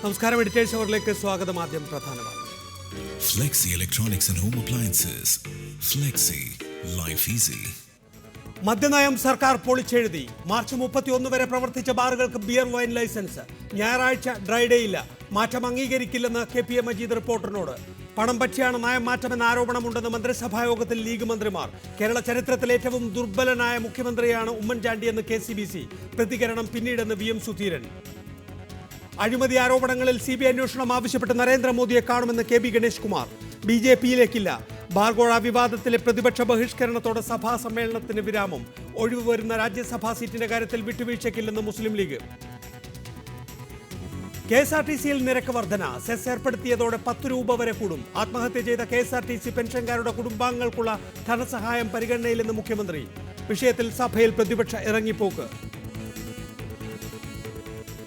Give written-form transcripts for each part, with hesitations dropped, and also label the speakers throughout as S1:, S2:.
S1: നമസ്കാരം. എഡിറ്റേഴ്സ് അവറിലേക്ക് സ്വാഗതം. ആദ്യം പ്രധാന വാർത്തകൾ.
S2: Flexi Electronics and Home Appliances. Flexi. Life easy.
S1: മദ്യനയം സർക്കാർ പൊളിച്ചെഴുതി. മാർച്ച് 31 വരെ പ്രവർത്തിച്ച ബാറുകൾക്ക് ബിയർ വൈൻ ലൈസൻസ്. ഞായറാഴ്ച ഡ്രൈഡേ ഇല്ല. മാറ്റം അംഗീകരിക്കില്ലെന്ന് KPA മജീദ് റിപ്പോർട്ടറിനോട്. പണം പറ്റിയാണ് നയം മാറ്റമെന്ന ആരോപണമുണ്ടെന്ന് മന്ത്രിസഭാ യോഗത്തിൽ ലീഗ് മന്ത്രിമാർ. കേരള ചരിത്രത്തിലെ ഏറ്റവും ദുർബലനായ മുഖ്യമന്ത്രിയാണ് ഉമ്മൻചാണ്ടിയെന്ന് KCBC. പ്രതികരണം പിന്നീടെന്ന് VM സുധീരൻ. അഴിമതി ആരോപണങ്ങളിൽ CBI അന്വേഷണം ആവശ്യപ്പെട്ട് നരേന്ദ്രമോദിയെ കാണുമെന്ന് KB ഗണേഷ് കുമാർ. BJPയിലേക്കില്ല. ബാർഗോഴ വിവാദത്തിലെ പ്രതിപക്ഷ ബഹിഷ്കരണത്തോടെ സഭാ സമ്മേളനത്തിന് വിരാമം. ഒഴിവ് വരുന്ന രാജ്യസഭാ സീറ്റിന്റെ കാര്യത്തിൽ വിട്ടുവീഴ്ചയ്ക്കില്ലെന്ന് മുസ്ലിം ലീഗ്. KSRTCയിൽ നിരക്ക് വർധന. സെസ് ഏർപ്പെടുത്തിയതോടെ 10 രൂപ വരെ കൂടും. ആത്മഹത്യ ചെയ്ത KSRTC പെൻഷൻകാരുടെ കുടുംബാംഗങ്ങൾക്കുള്ള ധനസഹായം പരിഗണനയിലെന്ന് മുഖ്യമന്ത്രി. വിഷയത്തിൽ സഭയിൽ പ്രതിപക്ഷ ഇറങ്ങിപ്പോക്ക്.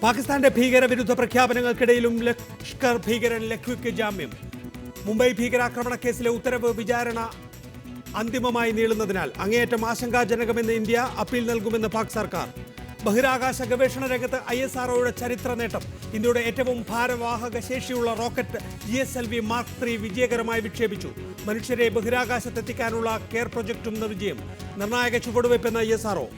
S1: പാകിസ്ഥാന്റെ ഭീകരവിരുദ്ധ പ്രഖ്യാപനങ്ങൾക്കിടയിലും ലഷ്കർ ഭീകരൻ ലഖ്വിക്ക് ജാമ്യം. മുംബൈ ഭീകരാക്രമണ കേസിലെ ഉത്തരവ് വിചാരണ അന്തിമമായി നീളുന്നതിനാൽ അങ്ങേയറ്റം ആശങ്കാജനകമെന്ന് ഇന്ത്യ. അപ്പീൽ നൽകുമെന്ന് പാക് സർക്കാർ. ബഹിരാകാശ ഗവേഷണ രംഗത്ത് ISROയുടെ ചരിത്ര നേട്ടം. ഇന്ത്യയുടെ ഏറ്റവും ഭാരവാഹക ശേഷിയുള്ള റോക്കറ്റ് GSLV Mark 3 വിജയകരമായി വിക്ഷേപിച്ചു. മനുഷ്യരെ ബഹിരാകാശത്തെത്തിക്കാനുള്ള കെയർ പ്രൊജക്ടും വിജയം. നിർണായക ചുവടുവയ്പ്പെന്ന് ISRO.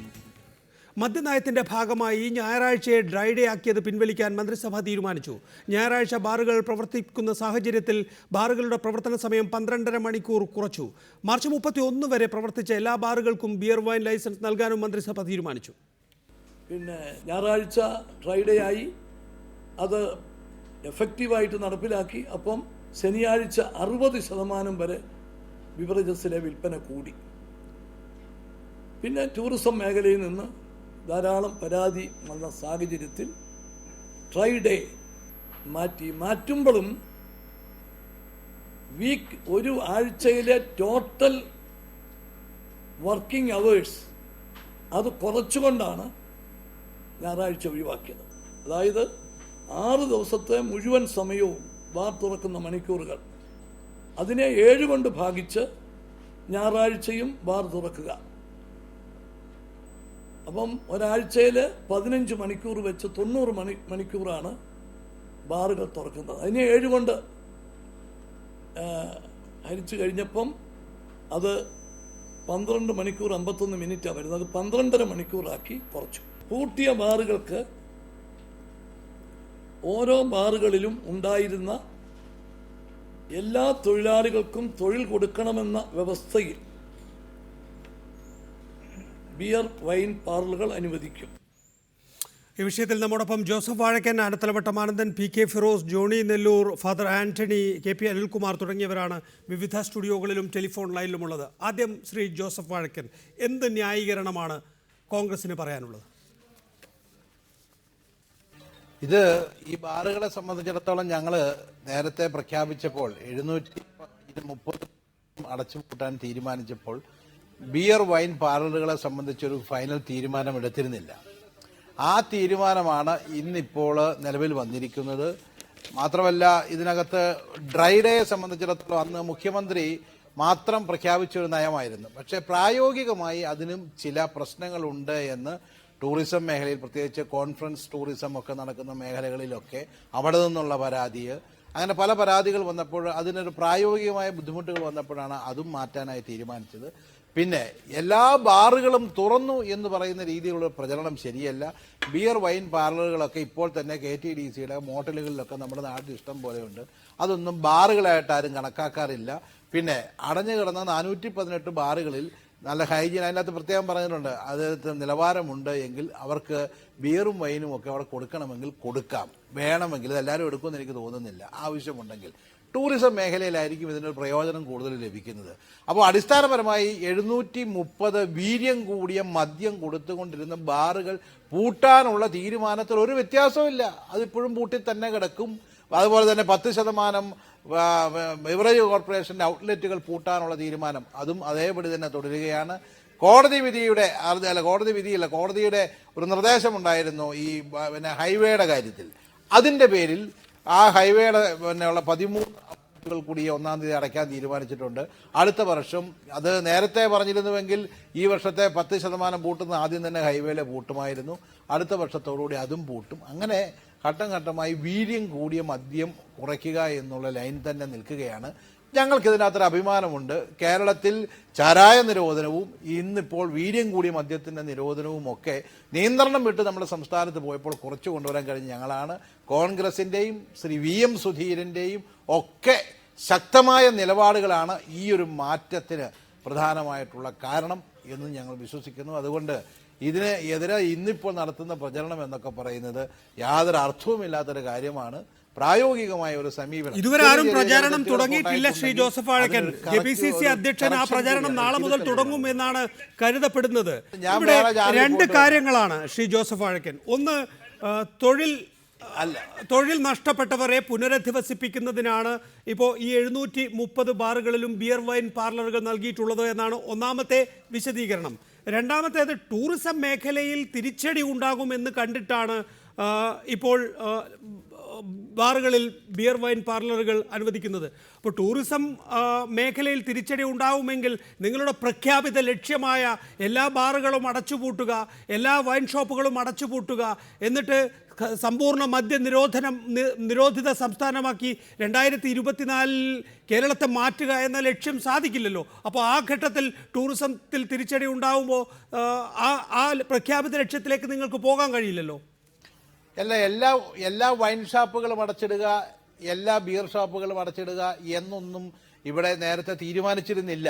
S1: മദ്യനയത്തിന്റെ ഭാഗമായി ഞായറാഴ്ചയെ ഡ്രൈഡേ ആക്കിയത് പിൻവലിക്കാൻ മന്ത്രിസഭ തീരുമാനിച്ചു. ഞായറാഴ്ച ബാറുകൾ പ്രവർത്തിക്കുന്ന സാഹചര്യത്തിൽ ബാറുകളുടെ പ്രവർത്തന സമയം 12.5 മണിക്കൂർ കുറച്ചു. മാർച്ച് 31 വരെ പ്രവർത്തിച്ച എല്ലാ ബാറുകൾക്കും ബിയർ വൈൻ ലൈസൻസ് നൽകാനും മന്ത്രിസഭ തീരുമാനിച്ചു.
S3: പിന്നെ ഞായറാഴ്ച ഡ്രൈഡേ ആയി, അത് എഫക്റ്റീവായിട്ട് നടപ്പിലാക്കി. അപ്പം ശനിയാഴ്ച 60% വരെ ബിവറേജസിലെ വിൽപ്പന കൂടി. പിന്നെ ടൂറിസം മേഖലയിൽ നിന്ന് ധാരാളം പരാതി വന്ന സാഹചര്യത്തിൽ ഡ്രൈഡേ മാറ്റുമ്പോഴും ഒരു ആഴ്ചയിലെ ടോട്ടൽ വർക്കിംഗ് അവേഴ്സ് അത് കുറച്ചുകൊണ്ടാണ് ഞായറാഴ്ച ഒഴിവാക്കിയത്. അതായത് 6 ദിവസത്തെ മുഴുവൻ സമയവും ബാർ തുറക്കുന്ന മണിക്കൂറുകൾ അതിനെ 7 കൊണ്ട് ഭാഗിച്ച് ഞായറാഴ്ചയും ബാർ തുറക്കുക. അപ്പം ഒരാഴ്ചയിൽ 15 മണിക്കൂർ വെച്ച് 90 മണിക്കൂറാണ് ബാറുകൾ തുറക്കുന്നത്. അതിനെ 7 കൊണ്ട് ഹരിച്ചു കഴിഞ്ഞപ്പം അത് 12 മണിക്കൂർ 51 മിനിറ്റാണ് വരുന്നത്. അത് 12.5 മണിക്കൂറാക്കി കുറച്ചു. പൂട്ടിയ ബാറുകൾക്ക് ഓരോ ബാറുകളിലും ഉണ്ടായിരുന്ന എല്ലാ തൊഴിലാളികൾക്കും തൊഴിൽ കൊടുക്കണമെന്ന വ്യവസ്ഥയിൽ ബിയർ വൈൻ പാർലറുകൾ അനുവദിക്കും.
S1: ഈ വിഷയത്തിൽ നമ്മോടൊപ്പം Joseph Vazhakkan, Anathalavattom Anandan, PK Firoz, Johny Nellore, father Antony, KP Anilkumar തുടങ്ങിയവരാണ് വിവിധ സ്റ്റുഡിയോകളിലും ടെലിഫോൺ ലൈനിലുമുള്ളത്. ആദ്യം ശ്രീ ജോസഫ് വാഴക്കൻ, എന്ത് ന്യായീകരണമാണ് കോൺഗ്രസിന് പറയാനുള്ളത്?
S4: ഇത് ഈ ബാറുകളെ സംബന്ധിച്ചിടത്തോളം ഞങ്ങൾ നേരത്തെ പ്രഖ്യാപിച്ചപ്പോൾ 730 അടച്ചുപൂട്ടാൻ തീരുമാനിച്ചപ്പോൾ ബിയർ വൈൻ പാർലറുകളെ സംബന്ധിച്ചൊരു ഫൈനൽ തീരുമാനം എടുത്തിരുന്നില്ല. ആ തീരുമാനമാണ് ഇന്നിപ്പോൾ നിലവിൽ വന്നിരിക്കുന്നത്. മാത്രമല്ല, ഇതിനകത്ത് ഡ്രൈഡേയെ സംബന്ധിച്ചിടത്തോളം അന്ന് മുഖ്യമന്ത്രി മാത്രം പ്രഖ്യാപിച്ചൊരു നയമായിരുന്നു. പക്ഷേ പ്രായോഗികമായി അതിനും ചില പ്രശ്നങ്ങളുണ്ട് എന്ന് ടൂറിസം മേഖലയിൽ, പ്രത്യേകിച്ച് കോൺഫറൻസ് ടൂറിസം ഒക്കെ നടക്കുന്ന മേഖലകളിലൊക്കെ അവിടെ നിന്നുള്ള പരാതി, അങ്ങനെ പല പരാതികൾ വന്നപ്പോൾ അതിനൊരു പ്രായോഗികമായ ബുദ്ധിമുട്ടുകൾ വന്നപ്പോഴാണ് അതും മാറ്റാനായി തീരുമാനിച്ചത്. പിന്നെ എല്ലാ ബാറുകളും തുറന്നു എന്ന് പറയുന്ന രീതിയിലുള്ള പ്രചരണം ശരിയല്ല. ബിയർ വൈൻ പാർലറുകളൊക്കെ ഇപ്പോൾ തന്നെ KTDCയുടെ മോട്ടലുകളിലൊക്കെ നമ്മുടെ നാട്ടിൽ ഇഷ്ടം പോലെയുണ്ട്. അതൊന്നും ബാറുകളായിട്ട് ആരും കണക്കാക്കാറില്ല. പിന്നെ അടഞ്ഞു കിടന്ന 418 ബാറുകളിൽ നല്ല ഹൈജീൻ, അതിനകത്ത് പ്രത്യേകം പറഞ്ഞിട്ടുണ്ട്, അത് നിലവാരമുണ്ട് എങ്കിൽ അവർക്ക് ബിയറും വൈനും ഒക്കെ അവിടെ കൊടുക്കണമെങ്കിൽ കൊടുക്കാം, വേണമെങ്കിൽ. ഇതെല്ലാവരും എടുക്കുമെന്ന് എനിക്ക് തോന്നുന്നില്ല. ആവശ്യമുണ്ടെങ്കിൽ ടൂറിസം മേഖലയിലായിരിക്കും ഇതിനൊരു പ്രയോജനം കൂടുതൽ ലഭിക്കുന്നത്. അപ്പോൾ അടിസ്ഥാനപരമായി 730 വീര്യം കൂടിയ മദ്യം കൊടുത്തുകൊണ്ടിരുന്ന ബാറുകൾ പൂട്ടാനുള്ള തീരുമാനത്തിൽ ഒരു വ്യത്യാസവുമില്ല. അതിപ്പോഴും പൂട്ടി തന്നെ കിടക്കും. അതുപോലെ തന്നെ 10% ബിവറേജ് കോർപ്പറേഷൻ്റെ ഔട്ട്ലെറ്റുകൾ പൂട്ടാനുള്ള തീരുമാനം അതും അതേപടി തന്നെ തുടരുകയാണ്. കോടതിയുടെ ഒരു നിർദ്ദേശമുണ്ടായിരുന്നു ഈ ഹൈവേയുടെ കാര്യത്തിൽ. അതിൻ്റെ പേരിൽ ആ ഹൈവേയുടെ ഉള്ള 13 കൂടി 1-ാം തീയതി അടയ്ക്കാൻ തീരുമാനിച്ചിട്ടുണ്ട്. അടുത്ത വർഷം അത് നേരത്തെ പറഞ്ഞിരുന്നുവെങ്കിൽ ഈ വർഷത്തെ 10% പൂട്ടുന്ന ആദ്യം തന്നെ ഹൈവേയിലെ പൂട്ടുമായിരുന്നു. അടുത്ത വർഷത്തോടുകൂടി അതും പൂട്ടും. അങ്ങനെ ഘട്ടം ഘട്ടമായി വീര്യം കൂടിയ മദ്യം കുറയ്ക്കുക എന്നുള്ള ലൈൻ തന്നെ നിൽക്കുകയാണ്. ഞങ്ങൾക്കിതിനകത്തൊരു അഭിമാനമുണ്ട്. കേരളത്തിൽ ചാരായ നിരോധനവും ഇന്നിപ്പോൾ വീര്യം കൂടിയ മദ്യത്തിൻ്റെ നിരോധനവും ഒക്കെ നിയന്ത്രണം വിട്ട് നമ്മുടെ സംസ്ഥാനത്ത് പോയപ്പോൾ കുറച്ചു കൊണ്ടുവരാൻ കഴിഞ്ഞ ഞങ്ങളാണ്. കോൺഗ്രസിൻ്റെയും ശ്രീ VM സുധീരൻ്റെയും ഒക്കെ ശക്തമായ നിലപാടുകളാണ് ഈ ഒരു മാറ്റത്തിന് പ്രധാനമായിട്ടുള്ള കാരണം എന്ന് ഞങ്ങൾ വിശ്വസിക്കുന്നു. അതുകൊണ്ട് ഇതിന് എതിരെ ഇന്നിപ്പോൾ നടത്തുന്ന പ്രചരണം എന്നൊക്കെ പറയുന്നത് യാതൊരു അർത്ഥവുമില്ലാത്തൊരു കാര്യമാണ്. പ്രായോഗികമായ ഒരു സമീപനം
S1: ഇതുവരെ ആരും പ്രചാരണം തുടങ്ങിയിട്ടില്ല. ശ്രീ ജോസഫ് വാഴക്കൻ, KPCC അധ്യക്ഷൻ ആ പ്രചാരണം നാളെ മുതൽ തുടങ്ങും എന്നാണ് കരുതപ്പെടുന്നത്. ഇവിടെ രണ്ട് കാര്യങ്ങളാണ് ശ്രീ ജോസഫ് വാഴക്കൻ. ഒന്ന്, തൊഴിൽ നഷ്ടപ്പെട്ടവരെ പുനരധിവസിപ്പിക്കുന്നതിനാണ് ഇപ്പോൾ ഈ 730 ബാറുകളിലും ബിയർ വൈൻ പാർലറുകൾ നൽകിയിട്ടുള്ളത് എന്നാണ് ഒന്നാമത്തെ വിശദീകരണം. രണ്ടാമത്തേത്, ടൂറിസം മേഖലയിൽ തിരിച്ചടി ഉണ്ടാകുമെന്ന് കണ്ടിട്ടാണ് ഇപ്പോൾ ബാറുകളിൽ ബിയർ വൈൻ പാർലറുകൾ അനുവദിക്കുന്നത്. അപ്പോൾ ടൂറിസം മേഖലയിൽ തിരിച്ചടി ഉണ്ടാവുമെങ്കിൽ നിങ്ങളുടെ പ്രഖ്യാപിത ലക്ഷ്യമായ എല്ലാ ബാറുകളും അടച്ചുപൂട്ടുക, എല്ലാ വൈൻ ഷോപ്പുകളും അടച്ചുപൂട്ടുക, എന്നിട്ട് സമ്പൂർണ്ണ നിരോധിത സംസ്ഥാനമാക്കി 2024 കേരളത്തെ മാറ്റുക എന്ന ലക്ഷ്യം സാധിക്കില്ലല്ലോ. അപ്പോൾ ആ ഘട്ടത്തിൽ ടൂറിസത്തിൽ തിരിച്ചടി ഉണ്ടാവുമ്പോൾ ആ പ്രഖ്യാപിത ലക്ഷ്യത്തിലേക്ക് നിങ്ങൾക്ക് പോകാൻ കഴിയില്ലല്ലോ.
S4: എല്ലാ വൈൻ ഷാപ്പുകളും അടച്ചിടുക, എല്ലാ ബിയർ ഷോപ്പുകളും അടച്ചിടുക എന്നൊന്നും ഇവിടെ നേരത്തെ തീരുമാനിച്ചിരുന്നില്ല.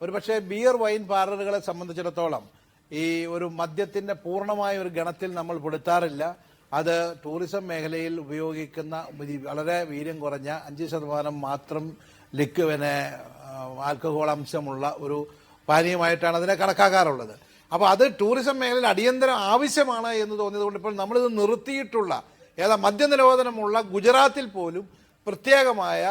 S4: ഒരുപക്ഷെ ബിയർ വൈൻ പാർലറുകളെ സംബന്ധിച്ചിടത്തോളം ഈ ഒരു മദ്യത്തിന്റെ പൂർണ്ണമായ ഒരു ഗണത്തിൽ നമ്മൾ പെടുത്താറില്ല. അത് ടൂറിസം മേഖലയിൽ ഉപയോഗിക്കുന്ന വളരെ വീര്യം കുറഞ്ഞ 5% മാത്രം ആൽക്കഹോൾ അംശമുള്ള ഒരു പാനീയമായിട്ടാണ് അതിനെ കണക്കാക്കാറുള്ളത്. അപ്പോൾ അത് ടൂറിസം മേഖലയിൽ അടിയന്തരം ആവശ്യമാണ് എന്ന് തോന്നിയതുകൊണ്ട് ഇപ്പോൾ നമ്മളിത് നിർത്തിയിട്ടുള്ള മദ്യനിരോധനമുള്ള ഗുജറാത്തിൽ പോലും പ്രത്യേകമായ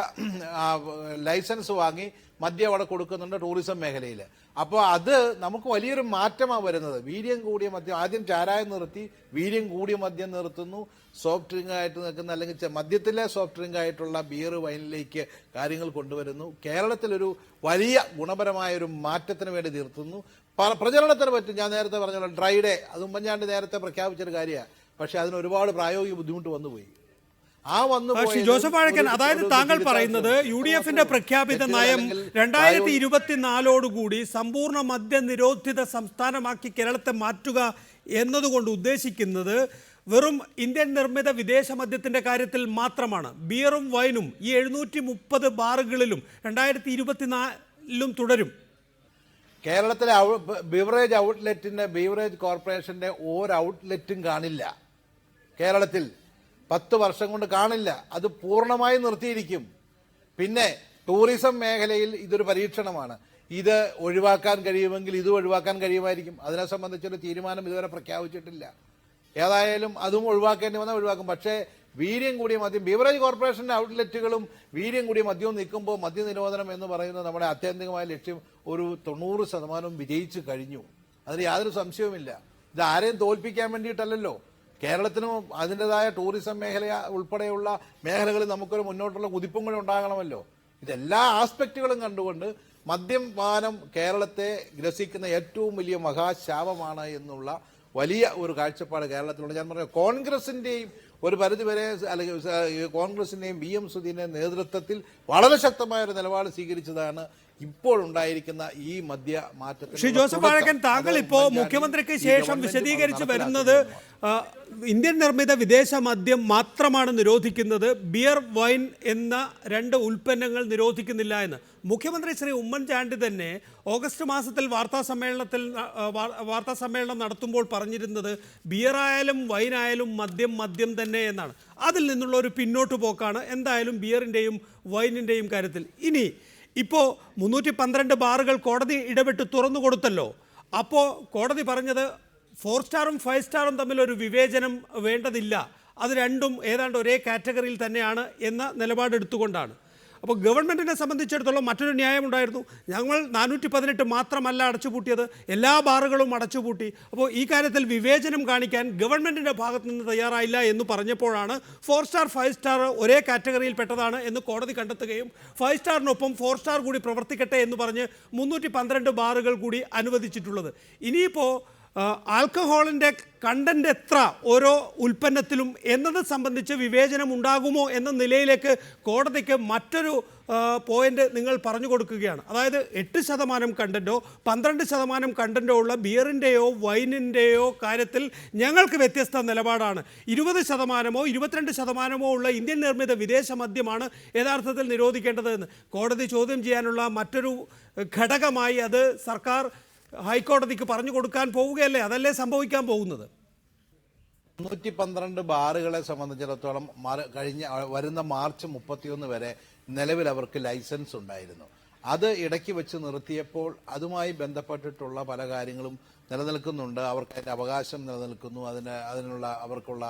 S4: ലൈസൻസ് വാങ്ങി മദ്യം അവിടെ കൊടുക്കുന്നുണ്ട് ടൂറിസം മേഖലയിൽ. അപ്പോൾ അത് നമുക്ക് വലിയൊരു മാറ്റമാണ് വരുന്നത്. വീര്യം കൂടിയ മദ്യം, ആദ്യം ചാരായം നിർത്തി വീര്യം കൂടിയ മദ്യം നിർത്തുന്നു, സോഫ്റ്റ് ഡ്രിങ്ക് ആയിട്ട് നിൽക്കുന്ന അല്ലെങ്കിൽ മദ്യത്തിലെ സോഫ്റ്റ് ഡ്രിങ്ക് ആയിട്ടുള്ള ബിയർ വൈനിലേക്ക് കാര്യങ്ങൾ കൊണ്ടുവരുന്നു. കേരളത്തിലൊരു വലിയ ഗുണപരമായ ഒരു മാറ്റത്തിന് വേണ്ടി നിർത്തുന്നു. പ്രചരണത്തിന് പറ്റും. ഞാൻ നേരത്തെ പറഞ്ഞല്ലോ ഡ്രൈ ഡേ, അത് ഉമ്മൻചാണ്ടി നേരത്തെ പ്രഖ്യാപിച്ചൊരു കാര്യമാണ്. പക്ഷെ അതിന് ഒരുപാട് പ്രായോഗിക ബുദ്ധിമുട്ട് വന്നുപോയി.
S1: ജോസഫ് വാഴക്കൻ, അതായത് താങ്കൾ പറയുന്നത് UDFന്റെ പ്രഖ്യാപിത നയം 2024 സമ്പൂർണ്ണ മദ്യനിരോധിത സംസ്ഥാനമാക്കി കേരളത്തെ മാറ്റുക എന്നതുകൊണ്ട് ഉദ്ദേശിക്കുന്നത് വെറും ഇന്ത്യൻ നിർമ്മിത വിദേശ മദ്യത്തിന്റെ കാര്യത്തിൽ മാത്രമാണ്. ബിയറും വൈനും ഈ 730 ബാറുകളിലും 2024 തുടരും.
S4: കേരളത്തിലെ ബീവറേജ് കോർപ്പറേഷന്റെ ഒരു ഔട്ട്ലെറ്റും കാണില്ല. കേരളത്തിൽ 10 വർഷം കൊണ്ട് കാണില്ല. അത് പൂർണ്ണമായി നിർത്തിയിരിക്കും. പിന്നെ ടൂറിസം മേഖലയിൽ ഇതൊരു പരീക്ഷണമാണ്. ഇത് ഒഴിവാക്കാൻ കഴിയുമെങ്കിൽ ഇത് ഒഴിവാക്കാൻ കഴിയുമായിരിക്കും. അതിനെ സംബന്ധിച്ചൊരു തീരുമാനം ഇതുവരെ പ്രഖ്യാപിച്ചിട്ടില്ല. ഏതായാലും അതും ഒഴിവാക്കേണ്ടി വന്നാൽ ഒഴിവാക്കും. പക്ഷേ വീര്യം കൂടിയ മദ്യം, ബീവറേജ് കോർപ്പറേഷൻ്റെ ഔട്ട്ലെറ്റുകളും വീര്യം കൂടിയ മദ്യവും നിൽക്കുമ്പോൾ മദ്യനിരോധനം എന്ന് പറയുന്നത് നമ്മുടെ ആത്യന്തികമായ ലക്ഷ്യം ഒരു 90% വിജയിച്ചു കഴിഞ്ഞു. അതിന് യാതൊരു സംശയവുമില്ല. ഇത് ആരെയും തോൽപ്പിക്കാൻ വേണ്ടിയിട്ടല്ലല്ലോ. കേരളത്തിനും അതിൻ്റെതായ ടൂറിസം മേഖല ഉൾപ്പെടെയുള്ള മേഖലകളിൽ നമുക്കൊരു മുന്നോട്ടുള്ള കുതിപ്പും കൂടെ ഉണ്ടാകണമല്ലോ. ഇതെല്ലാ ആസ്പെക്റ്റുകളും കണ്ടുകൊണ്ട് മദ്യപാനം കേരളത്തെ ഗ്രസിക്കുന്ന ഏറ്റവും വലിയ മഹാശാപമാണ് എന്നുള്ള വലിയ ഒരു കാഴ്ചപ്പാട് കേരളത്തിലുണ്ട്. ഞാൻ പറഞ്ഞു, കോൺഗ്രസിൻ്റെയും ഒരു പരിധിവരെ അല്ലെങ്കിൽ കോൺഗ്രസിൻ്റെയും VM സുധീരൻ്റെയും നേതൃത്വത്തിൽ വളരെ ശക്തമായ ഒരു നിലപാട് സ്വീകരിച്ചതാണ് ഇപ്പോൾ ഉണ്ടായിരിക്കുന്ന ഈ മദ്യ മാറ്റത്തിൽ.
S1: ശ്രീ ജോസഫ് വാഴക്കൻ, താങ്കൾ ഇപ്പോൾ മുഖ്യമന്ത്രിക്ക് ശേഷം വിശദീകരിച്ചു വരുന്നത് ഇന്ത്യൻ നിർമ്മിത വിദേശ മദ്യം മാത്രമാണ് നിരോധിക്കുന്നത്, ബിയർ വൈൻ എന്ന 2 ഉൽപ്പന്നങ്ങൾ നിരോധിക്കുന്നില്ല എന്ന്. മുഖ്യമന്ത്രി ശ്രീ ഉമ്മൻചാണ്ടി തന്നെ ഓഗസ്റ്റ് മാസത്തിൽ വാർത്താ സമ്മേളനം നടത്തുമ്പോൾ പറഞ്ഞിരുന്നത് ബിയറായാലും വൈനായാലും മദ്യം തന്നെ എന്നാണ്. അതിൽ നിന്നുള്ള ഒരു പിന്നോട്ട് പോക്കാണ് എന്തായാലും ബിയറിൻ്റെയും വൈനിൻ്റെയും കാര്യത്തിൽ. ഇനി ഇപ്പോൾ 312 ബാറുകൾ കോടതി ഇടപെട്ട് തുറന്നു കൊടുത്തല്ലോ. അപ്പോൾ കോടതി പറഞ്ഞത് 4 സ്റ്റാറും 5 സ്റ്റാറും തമ്മിലൊരു വിവേചനം വേണ്ടതില്ല, അത് രണ്ടും ഏതാണ്ട് ഒരേ കാറ്റഗറിയിൽ തന്നെയാണ് എന്ന നിലപാടെടുത്തുകൊണ്ടാണ്. അപ്പോൾ ഗവൺമെൻറ്റിനെ സംബന്ധിച്ചിടത്തോളം മറ്റൊരു ന്യായമുണ്ടായിരുന്നു. ഞങ്ങൾ 418 മാത്രമല്ല അടച്ചുപൂട്ടിയത്, എല്ലാ ബാറുകളും അടച്ചുപൂട്ടി. അപ്പോൾ ഈ കാര്യത്തിൽ വിവേചനം കാണിക്കാൻ ഗവൺമെൻറ്റിൻ്റെ ഭാഗത്തു നിന്ന് തയ്യാറായില്ല എന്ന് പറഞ്ഞപ്പോഴാണ് 4 സ്റ്റാർ 5 സ്റ്റാർ ഒരേ കാറ്റഗറിയിൽ പെട്ടതാണ് എന്ന് കോടതി കണ്ടെത്തുകയും 5 സ്റ്റാറിനൊപ്പം 4 സ്റ്റാർ കൂടി പ്രവർത്തിക്കട്ടെ എന്ന് പറഞ്ഞ് 312 ബാറുകൾ കൂടി അനുവദിച്ചിട്ടുള്ളത്. ഇനിയിപ്പോൾ ആൽക്കഹോളിൻ്റെ കണ്ടന്റ് എത്ര ഓരോ ഉൽപ്പന്നത്തിലും എന്നത് സംബന്ധിച്ച് വിവേചനം ഉണ്ടാകുമോ എന്ന നിലയിലേക്ക് കോടതിക്ക് മറ്റൊരു പോയിന്റ് നിങ്ങൾ പറഞ്ഞു കൊടുക്കുകയാണ്. അതായത് 8% കണ്ടന്റോ 12% കണ്ടന്റോ ഉള്ള ബിയറിൻ്റെയോ വൈനിൻ്റെയോ കാര്യത്തിൽ ഞങ്ങൾക്ക് വ്യത്യസ്ത നിലപാടാണ്. 20%മോ 22%മോ ഉള്ള ഇന്ത്യൻ നിർമ്മിത വിദേശ മദ്യമാണ് യഥാർത്ഥത്തിൽ നിരോധിക്കേണ്ടതെന്ന് കോടതി ചോദ്യം ചെയ്യാനുള്ള മറ്റൊരു ഘടകമായി അത് സർക്കാർ ഹൈക്കോടതിക്ക് പറഞ്ഞു കൊടുക്കാൻ പോവുകയല്ലേ? അതല്ലേ സംഭവിക്കാൻ പോകുന്നത്?
S4: 112 ബാറുകളെ സംബന്ധിച്ചിടത്തോളം വരുന്ന മാർച്ച് 31 വരെ നിലവിൽ അവർക്ക് ലൈസൻസ് ഉണ്ടായിരുന്നു. അത് ഇടയ്ക്ക് വെച്ച് നിർത്തിയപ്പോൾ അതുമായി ബന്ധപ്പെട്ടിട്ടുള്ള പല കാര്യങ്ങളും നിലനിൽക്കുന്നുണ്ട്. അവർക്ക് അതിൻ്റെ അവകാശം നിലനിൽക്കുന്നു. അതിനുള്ള അവർക്കുള്ള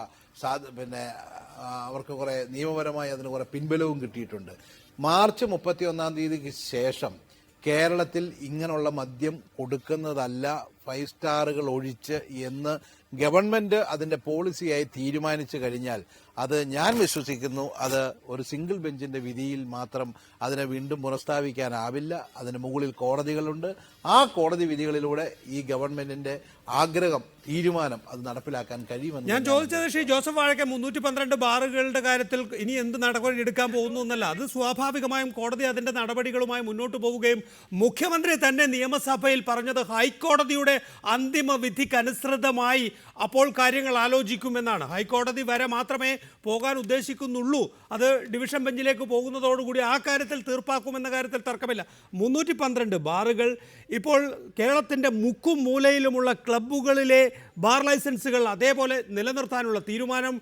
S4: അവർക്ക് കുറെ നിയമപരമായി അതിന് കുറെ പിൻബലവും കിട്ടിയിട്ടുണ്ട്. മാർച്ച് 31 തീയതിക്ക് ശേഷം കേരളത്തിൽ ഇങ്ങനെയുള്ള മദ്യം കൊടുക്കുന്നതല്ല 5 സ്റ്റാറുകൾ ഒഴിച്ച് എന്ന് ഗവൺമെന്റ് അതിന്റെ പോളിസിയായി തീരുമാനിച്ചു കഴിഞ്ഞാൽ അത് ഞാൻ വിശ്വസിക്കുന്നു അത് ഒരു സിംഗിൾ ബെഞ്ചിന്റെ വിധിയിൽ മാത്രം അതിനെ വീണ്ടും പുനഃസ്ഥാപിക്കാനാവില്ല. അതിന് മുകളിൽ കോടതികളുണ്ട്. ആ കോടതി വിധികളിലൂടെ ഈ ഗവൺമെന്റിന്റെ ആഗ്രഹം തീരുമാനം അത് നടപ്പിലാക്കാൻ കഴിയുമെന്ന്
S1: ഞാൻ ചോദിച്ചത് ശ്രീ ജോസഫ് വാഴക്കൻ 312 ബാറുകളുടെ കാര്യത്തിൽ ഇനി എന്ത് നടപടി എടുക്കാൻ പോകുന്നു എന്നല്ല. അത് സ്വാഭാവികമായും കോടതി അതിന്റെ നടപടികളുമായി മുന്നോട്ട് പോവുകയും മുഖ്യമന്ത്രി തന്നെ നിയമസഭയിൽ പറഞ്ഞത് ഹൈക്കോടതിയുടെ അന്തിമ വിധിക്കനുസൃതമായി അപ്പോൾ കാര്യങ്ങൾ ആലോചിക്കുമെന്നാണ്. ഹൈക്കോടതി വരെ മാത്രമേ പോകാൻ ഉദ്ദേശിക്കുന്നുള്ളൂ. അത് ഡിവിഷൻ ബെഞ്ചിലേക്ക് പോകുന്നതോടുകൂടി ആ കാര്യത്തിൽ തീർപ്പാക്കുമെന്ന കാര്യത്തിൽ തർക്കമില്ല. 312 ബാറുകൾ ഇപ്പോൾ കേരളത്തിൻ്റെ മുക്കും മൂലയിലുമുള്ള ക്ലബ്ബുകളിലെ ബാർ ലൈസൻസുകൾ അതേപോലെ നിലനിർത്താനുള്ള തീരുമാനം,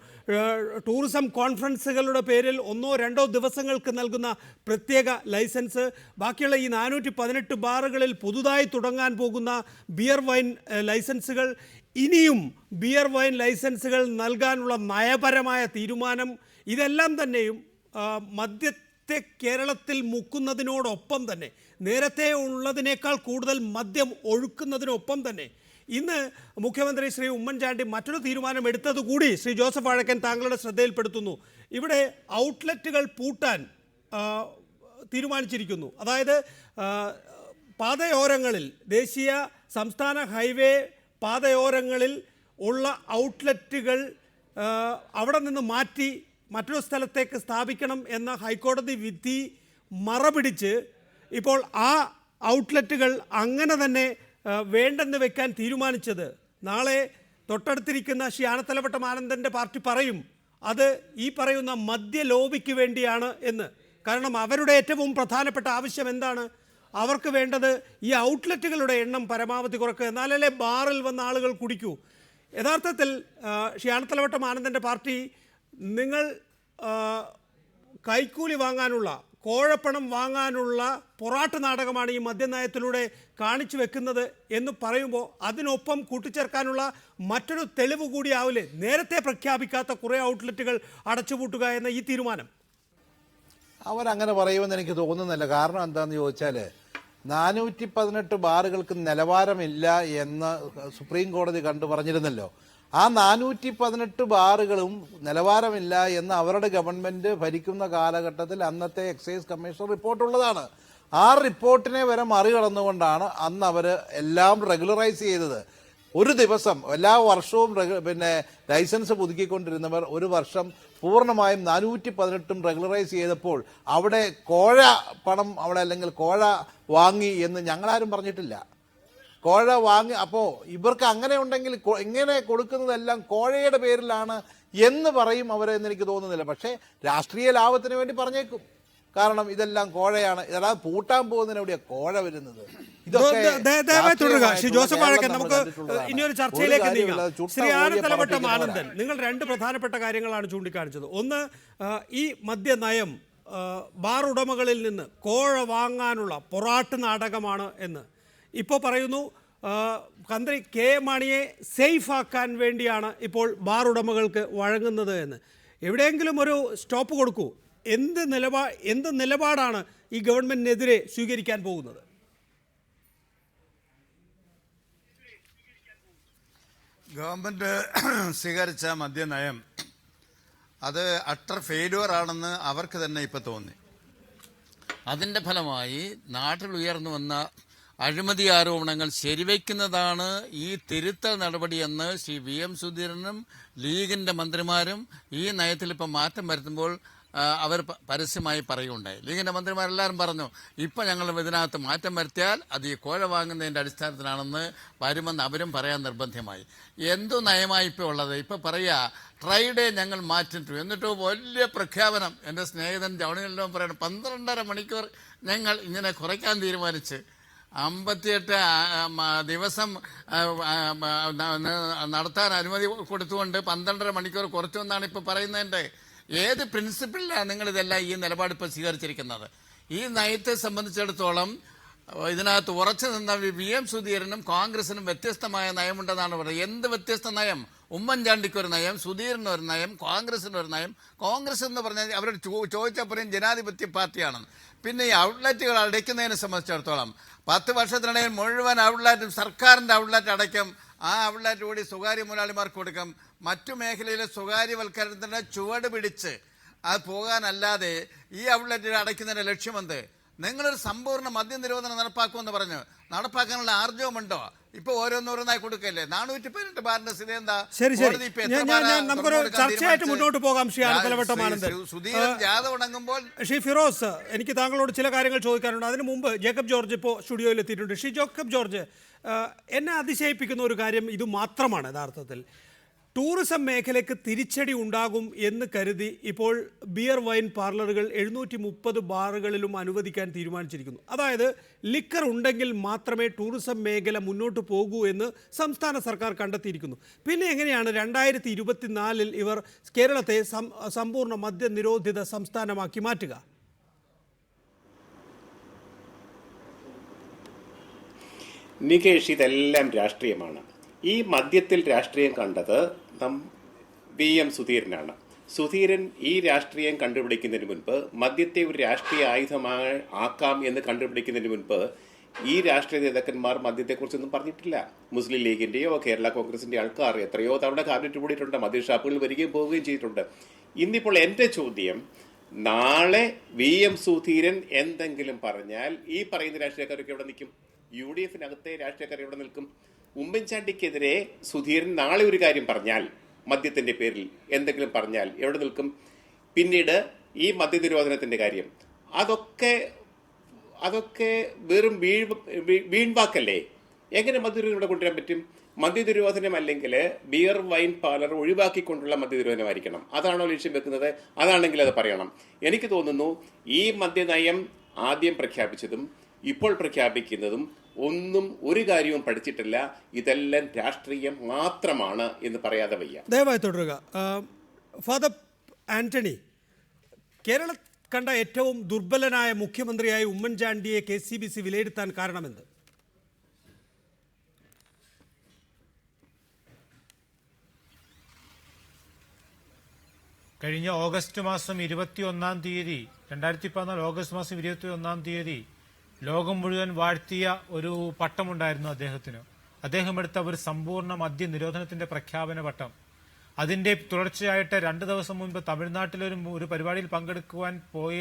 S1: ടൂറിസം കോൺഫറൻസുകളുടെ പേരിൽ 1-2 ദിവസങ്ങൾക്ക് നൽകുന്ന പ്രത്യേക ലൈസൻസ്, ബാക്കിയുള്ള ഈ 418 ബാറുകളിൽ പുതുതായി തുടങ്ങാൻ പോകുന്ന ബിയർ വൈൻ ലൈസൻസുകൾ, ഇനിയും ബിയർ വൈൻ ലൈസൻസുകൾ നൽകാനുള്ള നയപരമായ തീരുമാനം, ഇതെല്ലാം തന്നെയും മദ്യത്തെ കേരളത്തിൽ മുക്കുന്നതിനോടൊപ്പം തന്നെ നേരത്തെ ഉള്ളതിനേക്കാൾ കൂടുതൽ മദ്യം ഒഴുക്കുന്നതിനൊപ്പം തന്നെ ഇന്ന് മുഖ്യമന്ത്രി ശ്രീ ഉമ്മൻചാണ്ടി മറ്റൊരു തീരുമാനം എടുത്തതുകൂടി ശ്രീ ജോസഫ് വാഴക്കൻ താങ്കളുടെ ശ്രദ്ധയിൽപ്പെടുത്തുന്നു. ഇവിടെ ഔട്ട്ലെറ്റുകൾ പൂട്ടാൻ തീരുമാനിച്ചിരിക്കുന്നു. അതായത് പാതയോരങ്ങളിൽ, ദേശീയ സംസ്ഥാന ഹൈവേ പാതയോരങ്ങളിൽ ഉള്ള ഔട്ട്ലെറ്റുകൾ അവിടെ നിന്ന് മാറ്റി മറ്റൊരു സ്ഥലത്തേക്ക് സ്ഥാപിക്കണം എന്ന ഹൈക്കോടതി വിധി മറപിടിച്ച് ഇപ്പോൾ ആ ഔട്ട്ലെറ്റുകൾ അങ്ങനെ തന്നെ വേണ്ടെന്ന് വെക്കാൻ തീരുമാനിച്ചത് നാളെ തൊട്ടടുത്തിരിക്കുന്ന ശ്രീ ആനത്തലവട്ടം ആനന്ദൻ്റെ പാർട്ടി പറയും അത് ഈ പറയുന്ന മദ്യ ലോബിക്ക് വേണ്ടിയാണ് എന്ന്. കാരണം അവരുടെ ഏറ്റവും പ്രധാനപ്പെട്ട ആവശ്യം എന്താണ്? അവർക്ക് വേണ്ടത് ഈ ഔട്ട്ലെറ്റുകളുടെ എണ്ണം പരമാവധി കുറക്കുക, എന്നാലല്ലേ ബാറിൽ വന്ന ആളുകൾ കുടിക്കൂ. യഥാർത്ഥത്തിൽ ശ്രീ ആനത്തലവട്ടം ആനന്ദൻ്റെ പാർട്ടി നിങ്ങൾ കൈക്കൂലി വാങ്ങാനുള്ള, കോഴപ്പണം വാങ്ങാനുള്ള പൊറാട്ട് നാടകമാണ് ഈ മദ്യനയത്തിലൂടെ കാണിച്ചു വെക്കുന്നത് എന്ന് പറയുമ്പോൾ അതിനൊപ്പം കൂട്ടിച്ചേർക്കാനുള്ള മറ്റൊരു തെളിവ് കൂടിയാവില്ലേ നേരത്തെ പ്രഖ്യാപിക്കാത്ത കുറേ ഔട്ട്ലെറ്റുകൾ അടച്ചുപൂട്ടുക എന്ന ഈ തീരുമാനം?
S4: അവരങ്ങനെ പറയുമെന്ന് എനിക്ക് തോന്നുന്നില്ല. കാരണം എന്താണെന്ന് ചോദിച്ചാൽ 418 ബാറുകൾക്ക് നിലവാരമില്ല എന്ന് സുപ്രീം കോടതി കണ്ടു പറഞ്ഞിരുന്നല്ലോ. ആ 418 ബാറുകളും നിലവാരമില്ല എന്ന് അവരുടെ ഗവൺമെന്റ് ഭരിക്കുന്ന കാലഘട്ടത്തിൽ അന്നത്തെ എക്സൈസ് കമ്മീഷണർ റിപ്പോർട്ടുള്ളതാണ്. ആ റിപ്പോർട്ടിനെ വരെ മറികടന്നുകൊണ്ടാണ് അന്ന് അവർ എല്ലാം റെഗുലറൈസ് ചെയ്തത്. ഒരു ദിവസം എല്ലാ വർഷവും ലൈസൻസ് പുതുക്കിക്കൊണ്ടിരുന്നവർ ഒരു വർഷം പൂർണ്ണമായും 418 റെഗുലറൈസ് ചെയ്തപ്പോൾ അവിടെ കോഴ പണം അവിടെ അല്ലെങ്കിൽ കോഴ വാങ്ങി എന്ന് ഞങ്ങളാരും പറഞ്ഞിട്ടില്ല. കോഴ വാങ്ങി, അപ്പോൾ ഇവർക്ക് അങ്ങനെ ഉണ്ടെങ്കിൽ ഇങ്ങനെ കൊടുക്കുന്നതെല്ലാം കോഴയുടെ പേരിലാണ് എന്ന് പറയും അവരെന്ന് എനിക്ക് തോന്നുന്നില്ല. പക്ഷേ രാഷ്ട്രീയ ലാഭത്തിന് വേണ്ടി പറഞ്ഞേക്കും. കാരണം ഇതെല്ലാം കോഴയാണ്, ഇതെല്ലാം പൂട്ടാൻ പോകുന്നതിന് എവിടെയാണ് കോഴ വരുന്നത്?
S1: ജോസഫ് വാഴക്കൻ, നമുക്ക് ഇനിയൊരു ചർച്ചയിലേക്ക് നീങ്ങാം. ശ്രീ ആനത്തലവട്ടം ആനന്ദൻ, നിങ്ങൾ 2 പ്രധാനപ്പെട്ട കാര്യങ്ങളാണ് ചൂണ്ടിക്കാണിച്ചത്. ഒന്ന്, ഈ മദ്യനയം ബാർ ഉടമകളിൽ നിന്ന് കോഴ വാങ്ങാനുള്ള പൊറാട്ട് നാടകമാണ് എന്ന് ഇപ്പോൾ പറയുന്നു. മന്ത്രി കെ മാണിയെ സേഫ് ആക്കാൻ വേണ്ടിയാണ് ഇപ്പോൾ ബാർ ഉടമകൾക്ക് വഴങ്ങുന്നത് എന്ന്. എവിടെയെങ്കിലും ഒരു സ്റ്റോപ്പ് കൊടുക്കൂ. എന്ത് നിലപാടാണ് ഈ ഗവൺമെന്റിനെതിരെ സ്വീകരിക്കാൻ പോകുന്നത്?
S5: ഗവൺമെന്റ് സ്വീകരിച്ച മദ്യനയം അത് അട്ടർ ഫെയിലുവർ ആണെന്ന് അവർക്ക് തന്നെ ഇപ്പം തോന്നി. അതിൻ്റെ ഫലമായി നാട്ടിൽ ഉയർന്നു വന്ന
S6: അഴിമതി ആരോപണങ്ങൾ ശരിവയ്ക്കുന്നതാണ് ഈ തിരുത്തൽ നടപടിയെന്ന് ശ്രീ VM സുധീരനും ലീഗിന്റെ മന്ത്രിമാരും ഈ നയത്തിൽ ഇപ്പം മാറ്റം വരുത്തുമ്പോൾ അവർ പരസ്യമായി പറയുകയുണ്ടായി. ലീഗിന്റെ മന്ത്രിമാരെല്ലാവരും പറഞ്ഞു, ഇപ്പം ഞങ്ങൾ ഇതിനകത്ത് മാറ്റം വരുത്തിയാൽ അത് ഈ കോഴ വാങ്ങുന്നതിൻ്റെ അടിസ്ഥാനത്തിലാണെന്ന് വരുമെന്ന് അവരും പറയാൻ നിർബന്ധമായി. എന്തോ നയമായി ഇപ്പോൾ ഉള്ളത്? ഇപ്പം പറയുക ട്രൈഡേ ഞങ്ങൾ മാറ്റിട്ടു, എന്നിട്ട് വലിയ പ്രഖ്യാപനം. എൻ്റെ സ്നേഹിതൻ ജവണികളിലും പറയണം 12.5 മണിക്കൂർ ഞങ്ങൾ ഇങ്ങനെ കുറയ്ക്കാൻ തീരുമാനിച്ച് 58 ദിവസം നടത്താൻ അനുമതി കൊടുത്തുകൊണ്ട് 12.5 മണിക്കൂർ കുറച്ചു എന്നാണ് ഇപ്പോൾ പറയുന്നതിൻ്റെ. ഏത് പ്രിൻസിപ്പിളിലാണ് നിങ്ങളിതെല്ലാം ഈ നിലപാട് ഇപ്പോൾ സ്വീകരിച്ചിരിക്കുന്നത്? ഈ നയത്തെ സംബന്ധിച്ചിടത്തോളം ഇതിനകത്ത് ഉറച്ചു നിന്ന VM സുധീരനും കോൺഗ്രസിനും വ്യത്യസ്തമായ നയമുണ്ടെന്നാണ് പറയുന്നത്. എന്ത് വ്യത്യസ്ത നയം? ഉമ്മൻചാണ്ടിക്കൊരു നയം, സുധീരനൊരു നയം, കോൺഗ്രസിനൊരു നയം. കോൺഗ്രസ് എന്ന് പറഞ്ഞാൽ അവരോട് ചോദിച്ചപ്പോഴും ജനാധിപത്യ പാർട്ടിയാണെന്ന്. പിന്നെ ഈ ഔട്ട്ലെറ്റുകൾ അടയ്ക്കുന്നതിനെ സംബന്ധിച്ചിടത്തോളം 10 വർഷത്തിനിടയിൽ മുഴുവൻ ഔട്ട്ലെറ്റും സർക്കാരിൻ്റെ ഔട്ട്ലെറ്റ് അടയ്ക്കും. ആ ഔട്ട്ലെറ്റ് കൂടി സ്വകാര്യ മുതലാളിമാർക്ക് കൊടുക്കും. മറ്റു മേഖലയിലെ സ്വകാര്യവൽക്കരണത്തിൻ്റെ ചുവട് പിടിച്ച് അത് പോകാനല്ലാതെ ഈ ഔട്ട്ലെറ്റ് അടയ്ക്കുന്നതിൻ്റെ ലക്ഷ്യമെന്ത്? നിങ്ങളൊരു സമ്പൂർണ്ണ മദ്യനിരോധനം നടപ്പാക്കുമെന്ന് പറഞ്ഞു. നടപ്പാക്കാനുള്ള ആർജവമുണ്ടോ? ഇപ്പൊ ഓരോന്നോരോന്നായി കൊടുക്കല്ലേ? 418 ബാറിന്റെ സ്ഥിതി എന്താ?
S1: ശരി, നമുക്കൊരു ചർച്ചയായിട്ട് മുന്നോട്ട് പോകാം. ശ്രീ ആനത്തലവട്ടമാനന്ദൻ,
S6: സുധീരൻ ജാഥ തുടങ്ങുമ്പോൾ
S1: ശ്രീ ഫിറോസ്, എനിക്ക് താങ്കളോട് ചില കാര്യങ്ങൾ ചോദിക്കാനുണ്ട്. അതിനു മുമ്പ് ജേക്കബ് ജോർജ് ഇപ്പോൾ സ്റ്റുഡിയോയിൽ എത്തിയിട്ടുണ്ട്. ശ്രീ ജേക്കബ് ജോർജ്, എന്നെ അതിശയിപ്പിക്കുന്ന ഒരു കാര്യം ഇത് മാത്രമാണ്. യഥാർത്ഥത്തിൽ ടൂറിസം മേഖലയ്ക്ക് തിരിച്ചടി ഉണ്ടാകും എന്ന് കരുതി ഇപ്പോൾ ബിയർ വൈൻ പാർലറുകൾ 730 ബാറുകളിലും അനുവദിക്കാൻ തീരുമാനിച്ചിരിക്കുന്നു. അതായത് ലിക്കർ ഉണ്ടെങ്കിൽ മാത്രമേ ടൂറിസം മേഖല മുന്നോട്ട് പോകൂ എന്ന് സംസ്ഥാന സർക്കാർ കണ്ടെത്തിയിരിക്കുന്നു. പിന്നെ എങ്ങനെയാണ് 2024 ഇവർ കേരളത്തെ സമ്പൂർണ്ണ മദ്യനിരോധിത സംസ്ഥാനമാക്കി മാറ്റുക?
S7: നികേഷ്, ഇതെല്ലാം രാഷ്ട്രീയമാണ്. ഈ മദ്യത്തിൽ രാഷ്ട്രീയം കണ്ടത് VM സുധീരനാണ്. സുധീരൻ ഈ രാഷ്ട്രീയം കണ്ടുപിടിക്കുന്നതിന് മുൻപ്, മദ്യത്തെ ഒരു രാഷ്ട്രീയ ആയുധമായി ആക്കാം എന്ന് കണ്ടുപിടിക്കുന്നതിന് മുൻപ് ഈ രാഷ്ട്രീയ നേതാക്കന്മാർ മദ്യത്തെക്കുറിച്ചൊന്നും പറഞ്ഞിട്ടില്ല. മുസ്ലിം ലീഗിന്റെയോ കേരള കോൺഗ്രസിന്റെ ആൾക്കാർ എത്രയോ തവണ കാബിനറ്റ് കൂടിയിട്ടുണ്ട്, മദ്യഷാപ്പുകൾ വരികയും പോവുകയും ചെയ്തിട്ടുണ്ട്. ഇന്നിപ്പോൾ എൻ്റെ ചോദ്യം, നാളെ VM സുധീരൻ എന്തെങ്കിലും പറഞ്ഞാൽ ഈ പറയുന്ന രാഷ്ട്രീയക്കാരൊക്കെ എവിടെ നിൽക്കും? UDF-നകത്തെ രാഷ്ട്രീയക്കാർ എവിടെ നിൽക്കും? ഉമ്മൻചാണ്ടിക്കെതിരെ സുധീരൻ നാളെ ഒരു കാര്യം പറഞ്ഞാൽ, മദ്യത്തിന്റെ പേരിൽ എന്തെങ്കിലും പറഞ്ഞാൽ എവിടെ നിൽക്കും? പിന്നീട് ഈ മദ്യനിരോധനത്തിന്റെ കാര്യം, അതൊക്കെ വെറും വീൺവാക്കല്ലേ? എങ്ങനെ മദ്യനിരോധനം ഇവിടെ കൊണ്ടുവരാൻ പറ്റും? മദ്യനിരോധനം അല്ലെങ്കിൽ ബിയർ വൈൻ പാർലർ ഒഴിവാക്കിക്കൊണ്ടുള്ള മദ്യനിരോധനമായിരിക്കണം. അതാണോ ലക്ഷ്യം വെക്കുന്നത്? അതാണെങ്കിൽ അത് പറയണം. എനിക്ക് തോന്നുന്നു ഈ മദ്യനയം ആദ്യം പ്രഖ്യാപിച്ചതും ഇപ്പോൾ പ്രഖ്യാപിക്കുന്നതും ഒന്നും ഒരു കാര്യവും പഠിച്ചിട്ടില്ല. ഇതെല്ലാം രാഷ്ട്രീയം മാത്രമാണ് എന്ന് പറയാതെ വയ്യ.
S1: ദയവായി തുടരുക. ഫാദർ ആന്റണി, കേരളം കണ്ട ഏറ്റവും ദുർബലനായ മുഖ്യമന്ത്രിയായി ഉമ്മൻചാണ്ടിയെ KCBC വിലയിരുത്താൻ കാരണമെന്ത്?
S8: കഴിഞ്ഞ ഓഗസ്റ്റ് മാസം 21-ാം തീയതി 2014 ഓഗസ്റ്റ് മാസം 21-ാം തീയതി ലോകം മുഴുവൻ വാഴ്ത്തിയ ഒരു പട്ടമുണ്ടായിരുന്നു അദ്ദേഹത്തിന്. അദ്ദേഹം എടുത്ത ഒരു സമ്പൂർണ്ണ മദ്യനിരോധനത്തിന്റെ പ്രഖ്യാപന പട്ടം. അതിന്റെ തുടർച്ചയായിട്ട് 2 ദിവസം മുൻപ് തമിഴ്നാട്ടിലൊരു പരിപാടിയിൽ പങ്കെടുക്കുവാൻ പോയ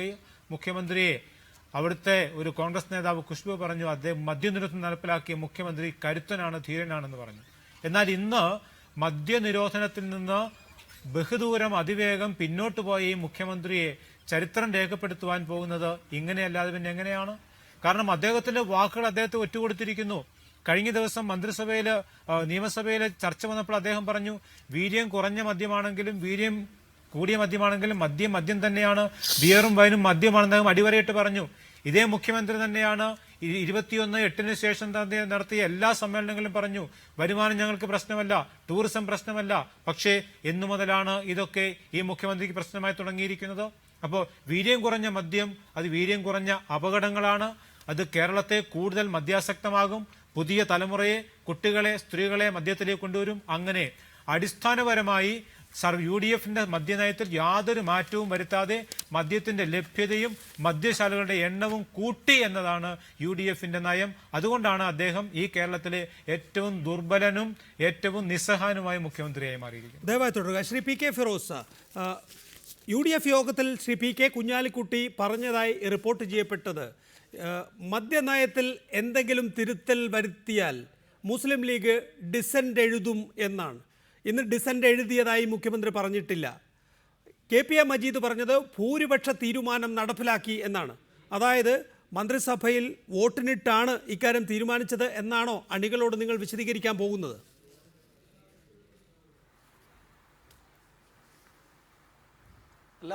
S8: മുഖ്യമന്ത്രിയെ അവിടുത്തെ ഒരു കോൺഗ്രസ് നേതാവ് ഖുശ്ബു പറഞ്ഞു, അദ്ദേഹം മദ്യനിരോധനം നടപ്പിലാക്കിയ മുഖ്യമന്ത്രി കരുത്തനാണ്, ധീരനാണെന്ന് പറഞ്ഞു. എന്നാൽ ഇന്ന് മദ്യനിരോധനത്തിൽ നിന്ന് ബഹുദൂരം അതിവേഗം പിന്നോട്ട് പോയ ഈ മുഖ്യമന്ത്രിയെ ചരിത്രം രേഖപ്പെടുത്തുവാൻ പോകുന്നത് ഇങ്ങനെയല്ലാതെ പിന്നെ എങ്ങനെയാണ്? കാരണം അദ്ദേഹത്തിന്റെ വാക്കുകൾ അദ്ദേഹത്തെ ഒറ്റുകൊടുത്തിരിക്കുന്നു. കഴിഞ്ഞ ദിവസം നിയമസഭയിലെ ചർച്ച വന്നപ്പോൾ അദ്ദേഹം പറഞ്ഞു, വീര്യം കുറഞ്ഞ മദ്യമാണെങ്കിലും വീര്യം കൂടിയ മദ്യമാണെങ്കിലും മദ്യം തന്നെയാണ്, ബിയറും വൈനും മദ്യമാണെന്ന് അദ്ദേഹം അടിവരയിട്ട് പറഞ്ഞു. ഇതേ മുഖ്യമന്ത്രി തന്നെയാണ് 21/8 ശേഷം നടത്തിയ എല്ലാ സമ്മേളനങ്ങളിലും പറഞ്ഞു, വരുമാനം ഞങ്ങൾക്ക് പ്രശ്നമല്ല, ടൂറിസം പ്രശ്നമല്ല. പക്ഷേ എന്നു മുതലാണ് ഇതൊക്കെ ഈ മുഖ്യമന്ത്രിക്ക് പ്രശ്നമായി തുടങ്ങിയിരിക്കുന്നത്? അപ്പോൾ വീര്യം കുറഞ്ഞ മദ്യം, അത് വീര്യം കുറഞ്ഞ അപകടങ്ങളാണ്. അത് കേരളത്തെ കൂടുതൽ മദ്യാസക്തമാകും, പുതിയ തലമുറയെ, കുട്ടികളെ, സ്ത്രീകളെ മദ്യത്തിലേക്ക് കൊണ്ടുവരും. അങ്ങനെ അടിസ്ഥാനപരമായി UDF-ന്റെ മദ്യനയത്തിൽ യാതൊരു മാറ്റവും വരുത്താതെ മദ്യത്തിന്റെ ലഭ്യതയും മദ്യശാലകളുടെ എണ്ണവും കൂട്ടി എന്നതാണ് UDF-ന്റെ നയം. അതുകൊണ്ടാണ് അദ്ദേഹം ഈ കേരളത്തിലെ ഏറ്റവും ദുർബലനും ഏറ്റവും നിസ്സഹായനുമായ മുഖ്യമന്ത്രിയായി മാറിയിരിക്കുന്നത്.
S1: ദയവായി തുടരുക. ശ്രീ PK ഫിറോസ്, UDF യോഗത്തിൽ ശ്രീ PK കുഞ്ഞാലിക്കുട്ടി പറഞ്ഞതായി റിപ്പോർട്ട് ചെയ്യപ്പെട്ടത് മദ്യനയത്തിൽ എന്തെങ്കിലും തിരുത്തൽ വരുത്തിയാൽ മുസ്ലിം ലീഗ് ഡിസന്റ് എഴുതും എന്നാണ്. ഇന്ന് ഡിസന്റ് എഴുതിയതായി മുഖ്യമന്ത്രി പറഞ്ഞിട്ടില്ല. KPA മജീദ് പറഞ്ഞത് ഭൂരിപക്ഷ തീരുമാനം നടപ്പിലാക്കി എന്നാണ്. അതായത് മന്ത്രിസഭയിൽ വോട്ടിനിട്ടാണ് ഇക്കാര്യം തീരുമാനിച്ചത് എന്നാണോ അണികളോട് നിങ്ങൾ വിശദീകരിക്കാൻ പോകുന്നത്?
S9: അല്ല,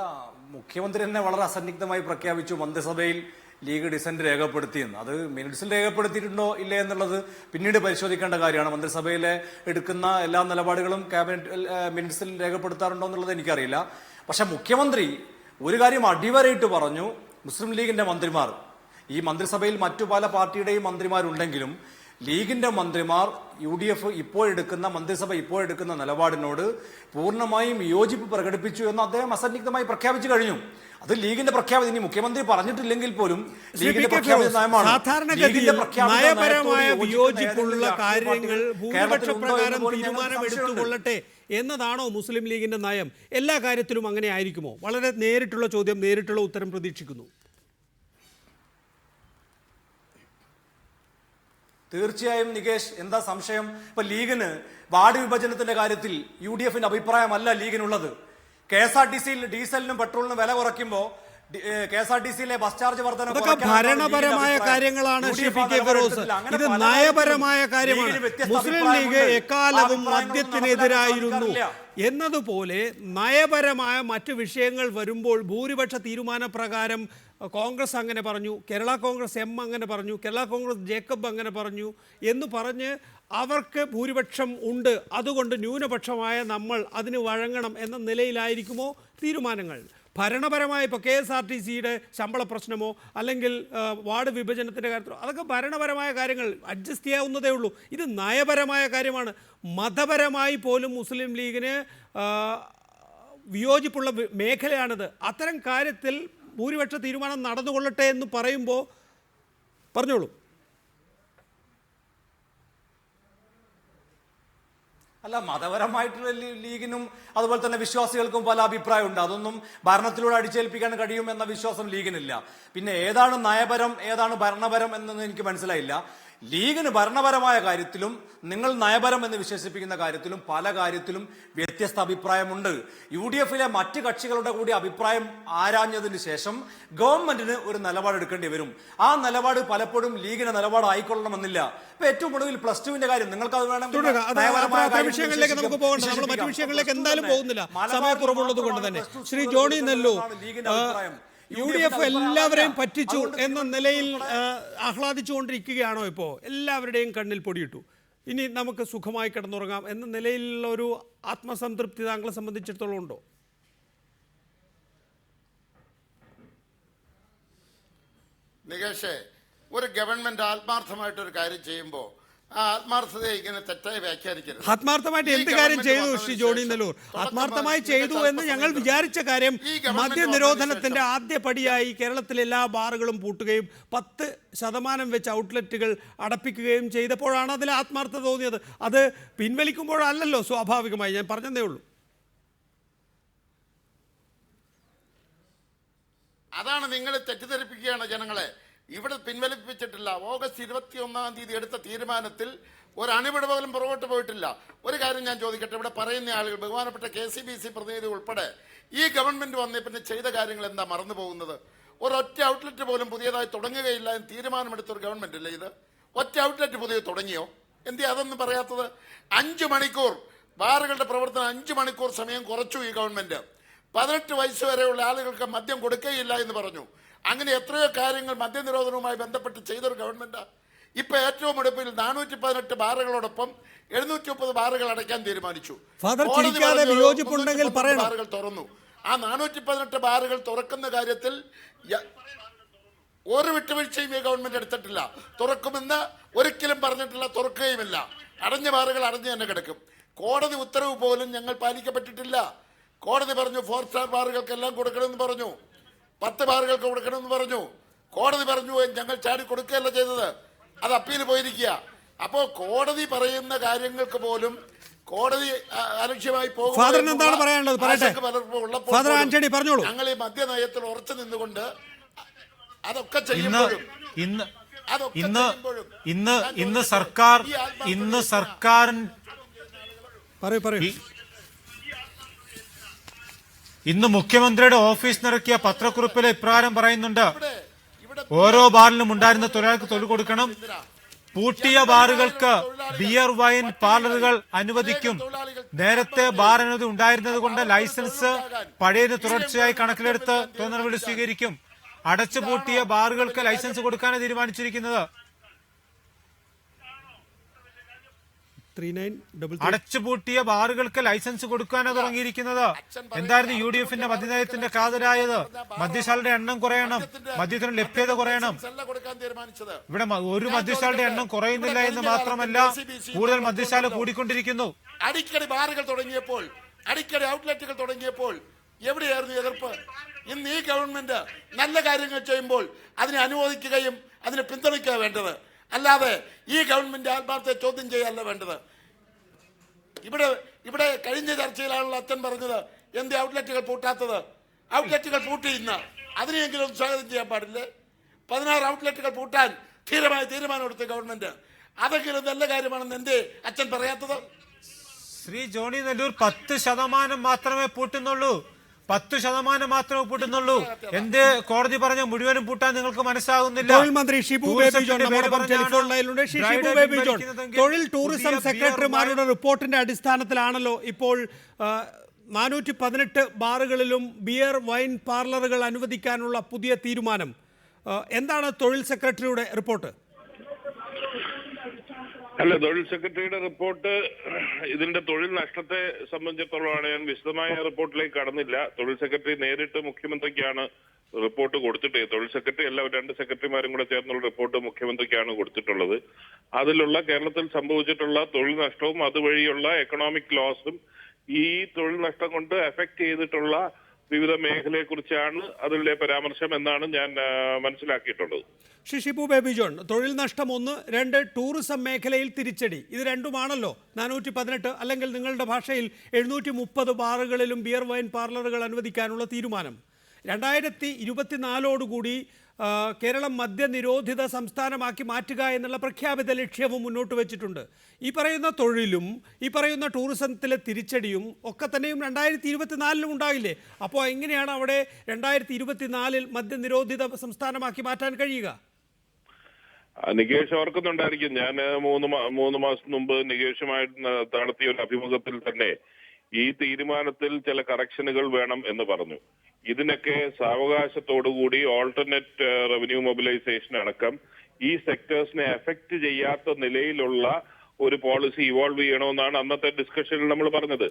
S9: മുഖ്യമന്ത്രി തന്നെ വളരെ അസന്നിഗ്ധമായി പ്രഖ്യാപിച്ചു മന്ത്രിസഭയിൽ ലീഗ് ഡിസന്റ് രേഖപ്പെടുത്തിയെന്ന്. അത് മിനിറ്റ്സിൽ രേഖപ്പെടുത്തിയിട്ടുണ്ടോ ഇല്ലേ എന്നുള്ളത് പിന്നീട് പരിശോധിക്കേണ്ട കാര്യമാണ്. മന്ത്രിസഭയിലെ എടുക്കുന്ന എല്ലാ നിലപാടുകളും ക്യാബിനറ്റ് മിനിറ്റ്സിൽ രേഖപ്പെടുത്താറുണ്ടോ എന്നുള്ളത് എനിക്കറിയില്ല. പക്ഷെ മുഖ്യമന്ത്രി ഒരു കാര്യം അടിവരയിട്ട് പറഞ്ഞു, മുസ്ലിം ലീഗിന്റെ മന്ത്രിമാർ, ഈ മന്ത്രിസഭയിൽ മറ്റു പല പാർട്ടിയുടെയും മന്ത്രിമാരുണ്ടെങ്കിലും ലീഗിന്റെ മന്ത്രിമാർ UDF ഇപ്പോഴെടുക്കുന്ന മന്ത്രിസഭ ഇപ്പോഴെടുക്കുന്ന നിലപാടിനോട് പൂർണ്ണമായും വിയോജിപ്പ് പ്രകടിപ്പിച്ചു എന്ന് അദ്ദേഹം അസന്നിഗ്ധമായി പ്രഖ്യാപിച്ചു കഴിഞ്ഞു. അത് ലീഗിന്റെ പ്രഖ്യാപനം. ഇനി മുഖ്യമന്ത്രി പറഞ്ഞിട്ടില്ലെങ്കിൽ പോലും ലീഗിന്റെ പ്രഖ്യാപിത നയമാണ്.
S1: സാധാരണഗതിയിൽ നയപരമായ വിയോജിപ്പുള്ള കാര്യങ്ങൾ ഭൂരിപക്ഷ പ്രകാരം തീരുമാനമെടുത്തുകൊള്ളട്ടെ എന്നതാണോ മുസ്ലിം ലീഗിന്റെ നയം? എല്ലാ കാര്യത്തിലും അങ്ങനെ ആയിരിക്കുമോ? വളരെ നേരിട്ടുള്ള ചോദ്യം, നേരിട്ടുള്ള ഉത്തരം പ്രതീക്ഷിക്കുന്നു.
S9: തീർച്ചയായും നികേഷ്, എന്താ സംശയം? ഇപ്പൊ ലീഗിന് വാർഡ് വിഭജനത്തിന്റെ കാര്യത്തിൽ UDFന്റെ അഭിപ്രായമല്ല ലീഗിനുള്ളത്. KSRTCയിൽ ഡീസലിനും പെട്രോളിനും വില കുറയ്ക്കുമ്പോൾ KSRTCയിലെ ബസ് ചാർജ് വർധന
S1: ഭരണപരമായ കാര്യങ്ങളാണ്. ഇത് നയപരമായ കാര്യമാണ്. മുസ്ലിം ലീഗ് എക്കാലവും മദ്യത്തിനെതിരായിരുന്നു എന്നതുപോലെ നയപരമായ മറ്റ് വിഷയങ്ങൾ വരുമ്പോൾ ഭൂരിപക്ഷ തീരുമാനപ്രകാരം കോൺഗ്രസ് അങ്ങനെ പറഞ്ഞു, കേരള കോൺഗ്രസ് M അങ്ങനെ പറഞ്ഞു, കേരള കോൺഗ്രസ് ജേക്കബ് അങ്ങനെ പറഞ്ഞു എന്ന് പറഞ്ഞ് അവർക്ക് ഭൂരിപക്ഷം ഉണ്ട്, അതുകൊണ്ട് ന്യൂനപക്ഷമായ നമ്മൾ അതിന് വഴങ്ങണം എന്ന നിലയിലായിരിക്കുമോ തീരുമാനങ്ങൾ? ഭരണപരമായ ഇപ്പോൾ KSRTCയുടെ ശമ്പള പ്രശ്നമോ അല്ലെങ്കിൽ വാർഡ് വിഭജനത്തിൻ്റെ കാര്യത്തിലോ അതൊക്കെ ഭരണപരമായ കാര്യങ്ങൾ അഡ്ജസ്റ്റ് ചെയ്യാവുന്നതേ ഉള്ളൂ. ഇത് നയപരമായ കാര്യമാണ്. മതപരമായി പോലും മുസ്ലിം ലീഗിന് വിയോജിപ്പുള്ള മേഖലയാണിത്. അത്തരം കാര്യത്തിൽ ഭൂരിപക്ഷ തീരുമാനം നടന്നുകൊള്ളട്ടെ എന്ന് പറയുമ്പോൾ പറഞ്ഞോളൂ.
S9: അല്ല, മതപരമായിട്ടുള്ള ലീഗിനും അതുപോലെ തന്നെ വിശ്വാസികൾക്കും പല അഭിപ്രായമുണ്ട്. അതൊന്നും ഭരണത്തിലൂടെ അടിച്ചേൽപ്പിക്കാൻ കഴിയും എന്ന വിശ്വാസം ലീഗിനില്ല. പിന്നെ ഏതാണ് നയപരം ഏതാണ് ഭരണപരം എന്നൊന്നും എനിക്ക് മനസ്സിലായില്ല. ലീഗിന് ഭരണപരമായ കാര്യത്തിലും നിങ്ങൾ നയപരം എന്ന് വിശേഷിപ്പിക്കുന്ന കാര്യത്തിലും പല കാര്യത്തിലും വ്യത്യസ്ത അഭിപ്രായമുണ്ട്. UDFിലെ മറ്റ് കക്ഷികളുടെ കൂടി അഭിപ്രായം ആരാഞ്ഞതിന് ശേഷം ഗവൺമെന്റിന് ഒരു നിലപാടെടുക്കേണ്ടി വരും. ആ നിലപാട് പലപ്പോഴും ലീഗിന്റെ നിലപാട് ആയിക്കൊള്ളണമെന്നില്ല. ഇപ്പൊ ഏറ്റവും ഒടുവിൽ +2വിന്റെ കാര്യം നിങ്ങൾക്ക് അത് വേണം.
S1: വിഷയങ്ങളിലേക്ക് നമുക്ക് പോകണ്ട, നമ്മൾ മറ്റു വിഷയങ്ങളിലേക്ക് എന്തായാലും പോകുന്നില്ല, സമയക്കുറവുള്ളത് കൊണ്ട് തന്നെ. ശ്രീ ജോണി നെല്ലൂർ, UDF എല്ലാവരെയും പറ്റിച്ചു എന്ന നിലയിൽ ആഹ്ലാദിച്ചുകൊണ്ടിരിക്കുകയാണോ? ഇപ്പോൾ എല്ലാവരുടെയും കണ്ണിൽ പൊടിയിട്ടു, ഇനി നമുക്ക് സുഖമായി കിടന്നുറങ്ങാം എന്ന നിലയിലുള്ള ഒരു ആത്മസംതൃപ്തി താങ്കളെ സംബന്ധിച്ചിടത്തോളം ഉണ്ടോ?
S6: നികേഷേ, ഒരു ഗവൺമെന്റ് ആത്മാർത്ഥമായിട്ടൊരു കാര്യം ചെയ്യുമ്പോൾ ആ ആത്മാർത്ഥതയെ ഇങ്ങനെ തെറ്റായി വ്യാഖ്യാനിക്കരുത്.
S1: ആത്മാർത്ഥമായിട്ട് എന്ത് കാര്യം ചെയ്തു ശ്രീ ജോണി നെല്ലൂർ? ആത്മാർത്ഥമായി ചെയ്തു എന്ന് ഞങ്ങൾ വിചാരിച്ച കാര്യം മദ്യനിരോധനത്തിന്റെ ആദ്യ പടിയായി കേരളത്തിലെ എല്ലാ ബാറുകളും പൂട്ടുകയും 10% വെച്ച് ഔട്ട്ലെറ്റുകൾ അടപ്പിക്കുകയും ചെയ്തപ്പോഴാണ് അതിൽ ആത്മാർത്ഥത തോന്നിയത്. അത് പിൻവലിക്കുമ്പോഴല്ലല്ലോ സ്വാഭാവികമായി. ഞാൻ പറഞ്ഞതേ ഉള്ളൂ.
S6: അതാണ് നിങ്ങൾ തെറ്റിദ്ധരിപ്പിക്കുകയാണ് ജനങ്ങളെ. ഇവിടെ പിൻവലിപ്പിച്ചിട്ടില്ല. ഓഗസ്റ്റ് 21-ാം തീയതി എടുത്ത തീരുമാനത്തിൽ ഒരു അണിപിടി പോലും പുറകോട്ട് പോയിട്ടില്ല. ഒരു കാര്യം ഞാൻ ചോദിക്കട്ടെ, ഇവിടെ പറയുന്ന ആളുകൾ, ബഹുമാനപ്പെട്ട KCBC പ്രതിനിധി ഉൾപ്പെടെ, ഈ ഗവൺമെന്റ് വന്നേ പിന്നെ ചെയ്ത കാര്യങ്ങൾ എന്താ മറന്നു പോകുന്നത്? ഒരൊറ്റ ഔട്ട്ലെറ്റ് പോലും പുതിയതായി തുടങ്ങുകയില്ല എന്ന് തീരുമാനമെടുത്തൊരു ഗവൺമെന്റ് അല്ലേ ഇത്? ഒറ്റ ഔട്ട്ലെറ്റ് പുതിയ തുടങ്ങിയോ? എന്തിനാ അതൊന്നും പറയാത്തത്? 5 മണിക്കൂർ ബാറുകളുടെ പ്രവർത്തനം 5 മണിക്കൂർ സമയം കുറച്ചു ഈ ഗവൺമെന്റ്. 18 വയസ്സ് വരെയുള്ള ആളുകൾക്ക് മദ്യം കൊടുക്കുകയില്ല എന്ന് പറഞ്ഞു. അങ്ങനെ എത്രയോ കാര്യങ്ങൾ മദ്യനിരോധനവുമായി ബന്ധപ്പെട്ട് ചെയ്തൊരു ഗവൺമെന്റാണ്. ഇപ്പൊ ഏറ്റവും ഒടുവിൽ 418 ബാറുകളോടൊപ്പം 730 ബാറുകൾ അടയ്ക്കാൻ തീരുമാനിച്ചു. ബാറുകൾ തുറന്നു. ആ 418 ബാറുകൾ തുറക്കുന്ന കാര്യത്തിൽ ഒരു വിട്ടുവീഴ്ചയും ഈ ഗവൺമെന്റ് എടുത്തിട്ടില്ല. തുറക്കുമെന്ന് ഒരിക്കലും പറഞ്ഞിട്ടില്ല, തുറക്കുകയുമില്ല. അടഞ്ഞ ബാറുകൾ അടഞ്ഞു തന്നെ കിടക്കും. കോടതി ഉത്തരവ് പോലും ഞങ്ങൾ പാലിക്കപ്പെട്ടിട്ടില്ല. കോടതി പറഞ്ഞു 4 സ്റ്റാർ ബാറുകൾക്കെല്ലാം കൊടുക്കണമെന്ന് പറഞ്ഞു, 10 ബാറുകൾക്ക് കൊടുക്കണമെന്ന് പറഞ്ഞു. കോടതി പറഞ്ഞു ഞങ്ങൾ ചാടി കൊടുക്കുകയല്ല ചെയ്തത്, അത് അപ്പീൽ പോയിരിക്കുക. അപ്പോൾ കോടതി പറയുന്ന കാര്യങ്ങൾക്ക് പോലും കോടതി അലക്ഷ്യമായി പോകും. ഞങ്ങൾ ഈ മദ്യനയത്തിൽ ഉറച്ചു നിന്നുകൊണ്ട് അതൊക്കെ ചെയ്യുമ്പോഴും
S8: ഇന്ന് സർക്കാർ
S1: പറയൂ.
S8: ഇന്ന് മുഖ്യമന്ത്രിയുടെ ഓഫീസ് ഇറക്കിയ പത്രക്കുറിപ്പിൽ ഇപ്രകാരം പറയുന്നുണ്ട്: ഓരോ ബാറിലും ഉണ്ടായിരുന്ന തൊഴിലാളിക്ക് തൊഴിൽ കൊടുക്കണം. പൂട്ടിയ ബാറുകൾക്ക് ബിയർ വൈൻ പാർലറുകൾ അനുവദിക്കും. നേരത്തെ ബാർ അനുമതി ഉണ്ടായിരുന്നത് കൊണ്ട് ലൈസൻസ് പഴയതിന് തുടർച്ചയായി കണക്കിലെടുത്ത് നടപടി സ്വീകരിക്കും. അടച്ചുപൂട്ടിയ ബാറുകൾക്ക് ലൈസൻസ് കൊടുക്കാനാണ് തീരുമാനിച്ചിരിക്കുന്നത്. അടച്ചുപൂട്ടിയ ബാറുകൾക്ക് ലൈസൻസ് കൊടുക്കാനാണ് തുടങ്ങിയിരിക്കുന്നത്. എന്തായിരുന്നു UDFന്റെ മദ്യനയത്തിന്റെ കാതലായത്? മദ്യശാലയുടെ എണ്ണം കുറയണം, മദ്യത്തിന് ലഭ്യത കുറയണം. ഇവിടെ ഒരു മദ്യശാലയുടെ എണ്ണം കുറയുന്നില്ല എന്ന് മാത്രമല്ല, കൂടുതൽ മദ്യശാല കൂടിക്കൊണ്ടിരിക്കുന്നു.
S10: അടിക്കടി ബാറുകൾ തുടങ്ങിയപ്പോൾ, അടിക്കടി ഔട്ട്ലെറ്റുകൾ തുടങ്ങിയപ്പോൾ എവിടെയായിരുന്നു എതിർപ്പ്? ഇന്ന് ഈ ഗവൺമെന്റ് നല്ല കാര്യങ്ങൾ ചെയ്യുമ്പോൾ അതിനെ അനുമോദിക്കുകയും അതിനെ പിന്തുണയ്ക്കുക വേണ്ടത്, അല്ലാതെ ഈ ഗവൺമെന്റ് ആത്മാർത്ഥത്തെ ചോദ്യം ചെയ്യല്ല വേണ്ടത്. ഇവിടെ കഴിഞ്ഞ ചർച്ചയിലാണല്ലോ അച്ഛൻ പറഞ്ഞത് എന്ത് ഔട്ട്ലെറ്റുകൾ പൂട്ടാത്തത്? ഔട്ട്ലെറ്റുകൾ പൂട്ടി ഇന്ന്, അതിനെയെങ്കിലും സ്വാഗതം ചെയ്യാൻ പാടില്ലേ? 16 ഔട്ട്ലെറ്റുകൾ പൂട്ടാൻ തീരുമാനമെടുത്ത ഗവൺമെന്റ്, അതെങ്കിലും നല്ല കാര്യമാണെന്ന് എന്തേ അച്ഛൻ പറയാത്തത്?
S8: ശ്രീ ജോണി നെല്ലൂർ, 10% മാത്രമേ പൂട്ടുന്നുള്ളൂ. 10% മാത്രമേ പൂട്ടുന്നുള്ളൂ. എന്ത് കോടതി പറഞ്ഞ മുഴുവനും പൂട്ടാൻ നിങ്ങൾക്ക് മനസ്സിലാകുന്നില്ല?
S1: തൊഴിൽ മന്ത്രി ഷിബു ബേബി ജോൺ ടെലിഫോൺ ലൈനിലുണ്ട്. ഷിബു ബേബി ജോൺ, തൊഴിൽ ടൂറിസം സെക്രട്ടറിമാരുടെ റിപ്പോർട്ടിന്റെ അടിസ്ഥാനത്തിലാണല്ലോ ഇപ്പോൾ 418 ബാറുകളിലും ബിയർ വൈൻ പാർലറുകൾ അനുവദിക്കാനുള്ള പുതിയ തീരുമാനം. എന്താണ് തൊഴിൽ സെക്രട്ടറിയുടെ റിപ്പോർട്ട്?
S11: അല്ല, തൊഴിൽ സെക്രട്ടറിയുടെ റിപ്പോർട്ട് ഇതിന്റെ തൊഴിൽ നഷ്ടത്തെ സംബന്ധിച്ചിടത്തോളമാണ്. ഞാൻ വിശദമായ റിപ്പോർട്ടിലേക്ക് കടന്നില്ല. തൊഴിൽ സെക്രട്ടറി നേരിട്ട് മുഖ്യമന്ത്രിക്കാണ് റിപ്പോർട്ട് കൊടുത്തിട്ട്, തൊഴിൽ സെക്രട്ടറി അല്ല, 2 സെക്രട്ടറിമാരും കൂടെ ചേർന്നുള്ള റിപ്പോർട്ട് മുഖ്യമന്ത്രിക്കാണ് കൊടുത്തിട്ടുള്ളത്. അതിലുള്ള കേരളത്തിൽ സംഭവിച്ചിട്ടുള്ള തൊഴിൽ നഷ്ടവും അതുവഴിയുള്ള എക്കണോമിക് ലോസും ഈ തൊഴിൽ നഷ്ടം കൊണ്ട് എഫക്ട് ചെയ്തിട്ടുള്ള വിവിധ മേഖലയെക്കുറിച്ചാണ് അതിലെ പരാമർശം എന്നാണ് ഞാൻ മനസ്സിലാക്കിയിട്ടുള്ളത്.
S1: ഷിബു ബേബി ജോൺ, തൊഴിൽ നഷ്ടം 1, 2 ടൂറിസം മേഖലയിൽ തിരിച്ചടി, ഇത് രണ്ടുമാണല്ലോ 418 അല്ലെങ്കിൽ നിങ്ങളുടെ ഭാഷയിൽ 730 ബാറുകളിലും ബിയർ വൈൻ പാർലറുകൾ അനുവദിക്കാനുള്ള തീരുമാനം. 2024 കേരളം മദ്യനിരോധിത സംസ്ഥാനമാക്കി മാറ്റുക എന്നുള്ള പ്രഖ്യാപിത ലക്ഷ്യവും മുന്നോട്ട് വെച്ചിട്ടുണ്ട്. ഈ പറയുന്ന തൊഴിലും ഈ പറയുന്ന ടൂറിസത്തിലെ തിരിച്ചടിയും ഒക്കെ തന്നെയും 2024 ഉണ്ടാകില്ലേ? അപ്പോൾ എങ്ങനെയാണ് അവിടെ 2024 മദ്യനിരോധിത സംസ്ഥാനമാക്കി മാറ്റാൻ കഴിയുക?
S11: നികേഷ് ഓർക്കുന്നുണ്ടായിരിക്കും, ഞാൻ 3 മാസം മുമ്പ് നികേഷുമായിട്ട് നടത്തിയ ഒരു അഭിമുഖത്തിൽ തന്നെ ഈ തീരുമാനത്തിൽ ചില കറക്ഷനുകൾ വേണം എന്ന് പറഞ്ഞു. ഇതിനൊക്കെ സാവകാശത്തോടുകൂടി ഓൾട്ടർനേറ്റ് റവന്യൂ മൊബിലൈസേഷൻ അടക്കം ഈ സെക്ടേഴ്സിനെ എഫക്ട് ചെയ്യാത്ത നിലയിലുള്ള ഒരു പോളിസി ഇവോൾവ് ചെയ്യണമെന്നാണ് അന്നത്തെ ഡിസ്കഷനിൽ നമ്മൾ പറഞ്ഞത്.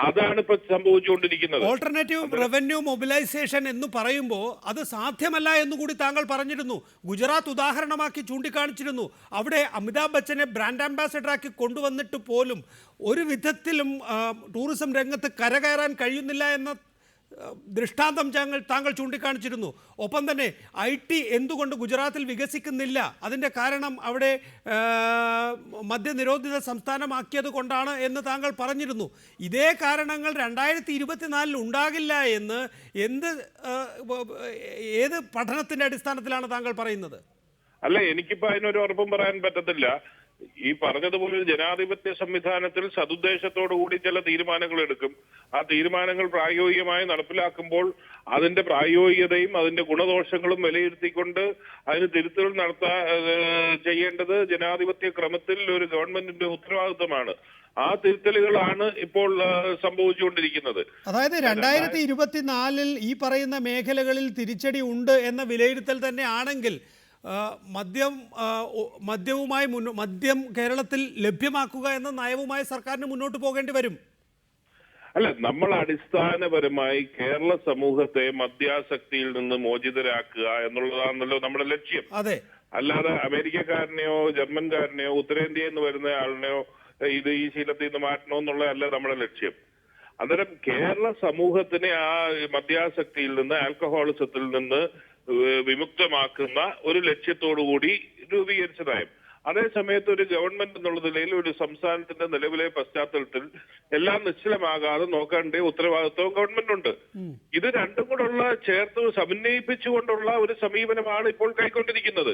S11: അതാണ് ഇപ്പൊ സംഭവിച്ചുകൊണ്ടിരിക്കുന്നത്.
S1: ഓൾട്ടർനേറ്റീവ് റവന്യൂ മൊബിലൈസേഷൻ എന്ന് പറയുമ്പോൾ അത് സാധ്യമല്ല എന്നുകൂടി താങ്കൾ പറഞ്ഞിരുന്നു. ഗുജറാത്ത് ഉദാഹരണമാക്കി ചൂണ്ടിക്കാണിച്ചിരുന്നു. അവിടെ അമിതാഭ് ബച്ചനെ ബ്രാൻഡ് അംബാസഡറാക്കി കൊണ്ടുവന്നിട്ട് പോലും ഒരു വിധത്തിലും ടൂറിസം രംഗത്ത് കരകയറാൻ കഴിയുന്നില്ല എന്ന ദൃഷ്ടാന്തം താങ്കൾ ചൂണ്ടിക്കാണിച്ചിരുന്നു. ഒപ്പം തന്നെ IT എന്തുകൊണ്ട് ഗുജറാത്തിൽ വികസിക്കുന്നില്ല, അതിൻ്റെ കാരണം അവിടെ മദ്യനിരോധിത സംസ്ഥാനമാക്കിയത് കൊണ്ടാണ് എന്ന് താങ്കൾ പറഞ്ഞിരുന്നു. ഇതേ കാരണങ്ങൾ 2024 ഉണ്ടാകില്ല എന്ന് ഏത് പഠനത്തിൻ്റെ അടിസ്ഥാനത്തിലാണ് താങ്കൾ പറയുന്നത്?
S11: അല്ല, എനിക്കിപ്പോ അതിനൊരു ഉറപ്പും പറയാൻ പറ്റത്തില്ല. ഈ പറഞ്ഞതുപോലെ ജനാധിപത്യ സംവിധാനത്തിൽ സതുദ്ദേശത്തോടുകൂടി ചില തീരുമാനങ്ങൾ എടുക്കും. ആ തീരുമാനങ്ങൾ പ്രായോഗികമായി നടപ്പിലാക്കുമ്പോൾ അതിന്റെ പ്രായോഗികതയും അതിന്റെ ഗുണദോഷങ്ങളും വിലയിരുത്തിക്കൊണ്ട് അതിന് തിരുത്തൽ ചെയ്യേണ്ടത് ജനാധിപത്യ ക്രമത്തിൽ ഒരു ഗവൺമെന്റിന്റെ ഉത്തരവാദിത്തമാണ്. ആ തിരുത്തലുകളാണ് ഇപ്പോൾ സംഭവിച്ചുകൊണ്ടിരിക്കുന്നത്.
S1: അതായത് 2024 ഈ പറയുന്ന മേഖലകളിൽ തിരിച്ചടി ഉണ്ട് എന്ന വിലയിരുത്തൽ തന്നെ ആണെങ്കിൽ മദ്യം കേരളത്തിൽ ലഭ്യമാക്കുക എന്ന നയവുമായി സർക്കാരിന് മുന്നോട്ട് പോകേണ്ടി വരും.
S11: അല്ല, നമ്മൾ അടിസ്ഥാനപരമായി കേരള സമൂഹത്തെ മദ്യാസക്തിയിൽ നിന്ന് മോചിതരാക്കുക എന്നുള്ളതാണല്ലോ നമ്മുടെ ലക്ഷ്യം.
S1: അതെ,
S11: അല്ലാതെ അമേരിക്കക്കാരനെയോ ജർമ്മൻകാരനെയോ ഉത്തരേന്ത്യയിൽ നിന്ന് വരുന്ന ആളിനെയോ ഇത് ഈ ശീലത്തിൽ നിന്ന് മാറ്റണമെന്നുള്ളതല്ല നമ്മുടെ ലക്ഷ്യം. അന്നേരം കേരള സമൂഹത്തിനെ ആ മദ്യാസക്തിയിൽ നിന്ന്, ആൽക്കഹോളിസത്തിൽ നിന്ന് വിമുക്തമാക്കുന്ന ഒരു ലക്ഷ്യത്തോടുകൂടി രൂപീകരിച്ച നയം. അതേസമയത്ത് ഒരു ഗവൺമെന്റ് എന്നുള്ള നിലയിൽ ഒരു സംസ്ഥാനത്തിന്റെ നിലവിലെ പശ്ചാത്തലത്തിൽ എല്ലാം നിശ്ചലമാകാതെ നോക്കേണ്ട ഉത്തരവാദിത്വവും ഗവൺമെന്റുണ്ട്. ഇത് രണ്ടും കൂടെ ചേർത്ത് സമന്വയിപ്പിച്ചുകൊണ്ടുള്ള ഒരു സമീപനമാണ് ഇപ്പോൾ കൈക്കൊണ്ടിരിക്കുന്നത്.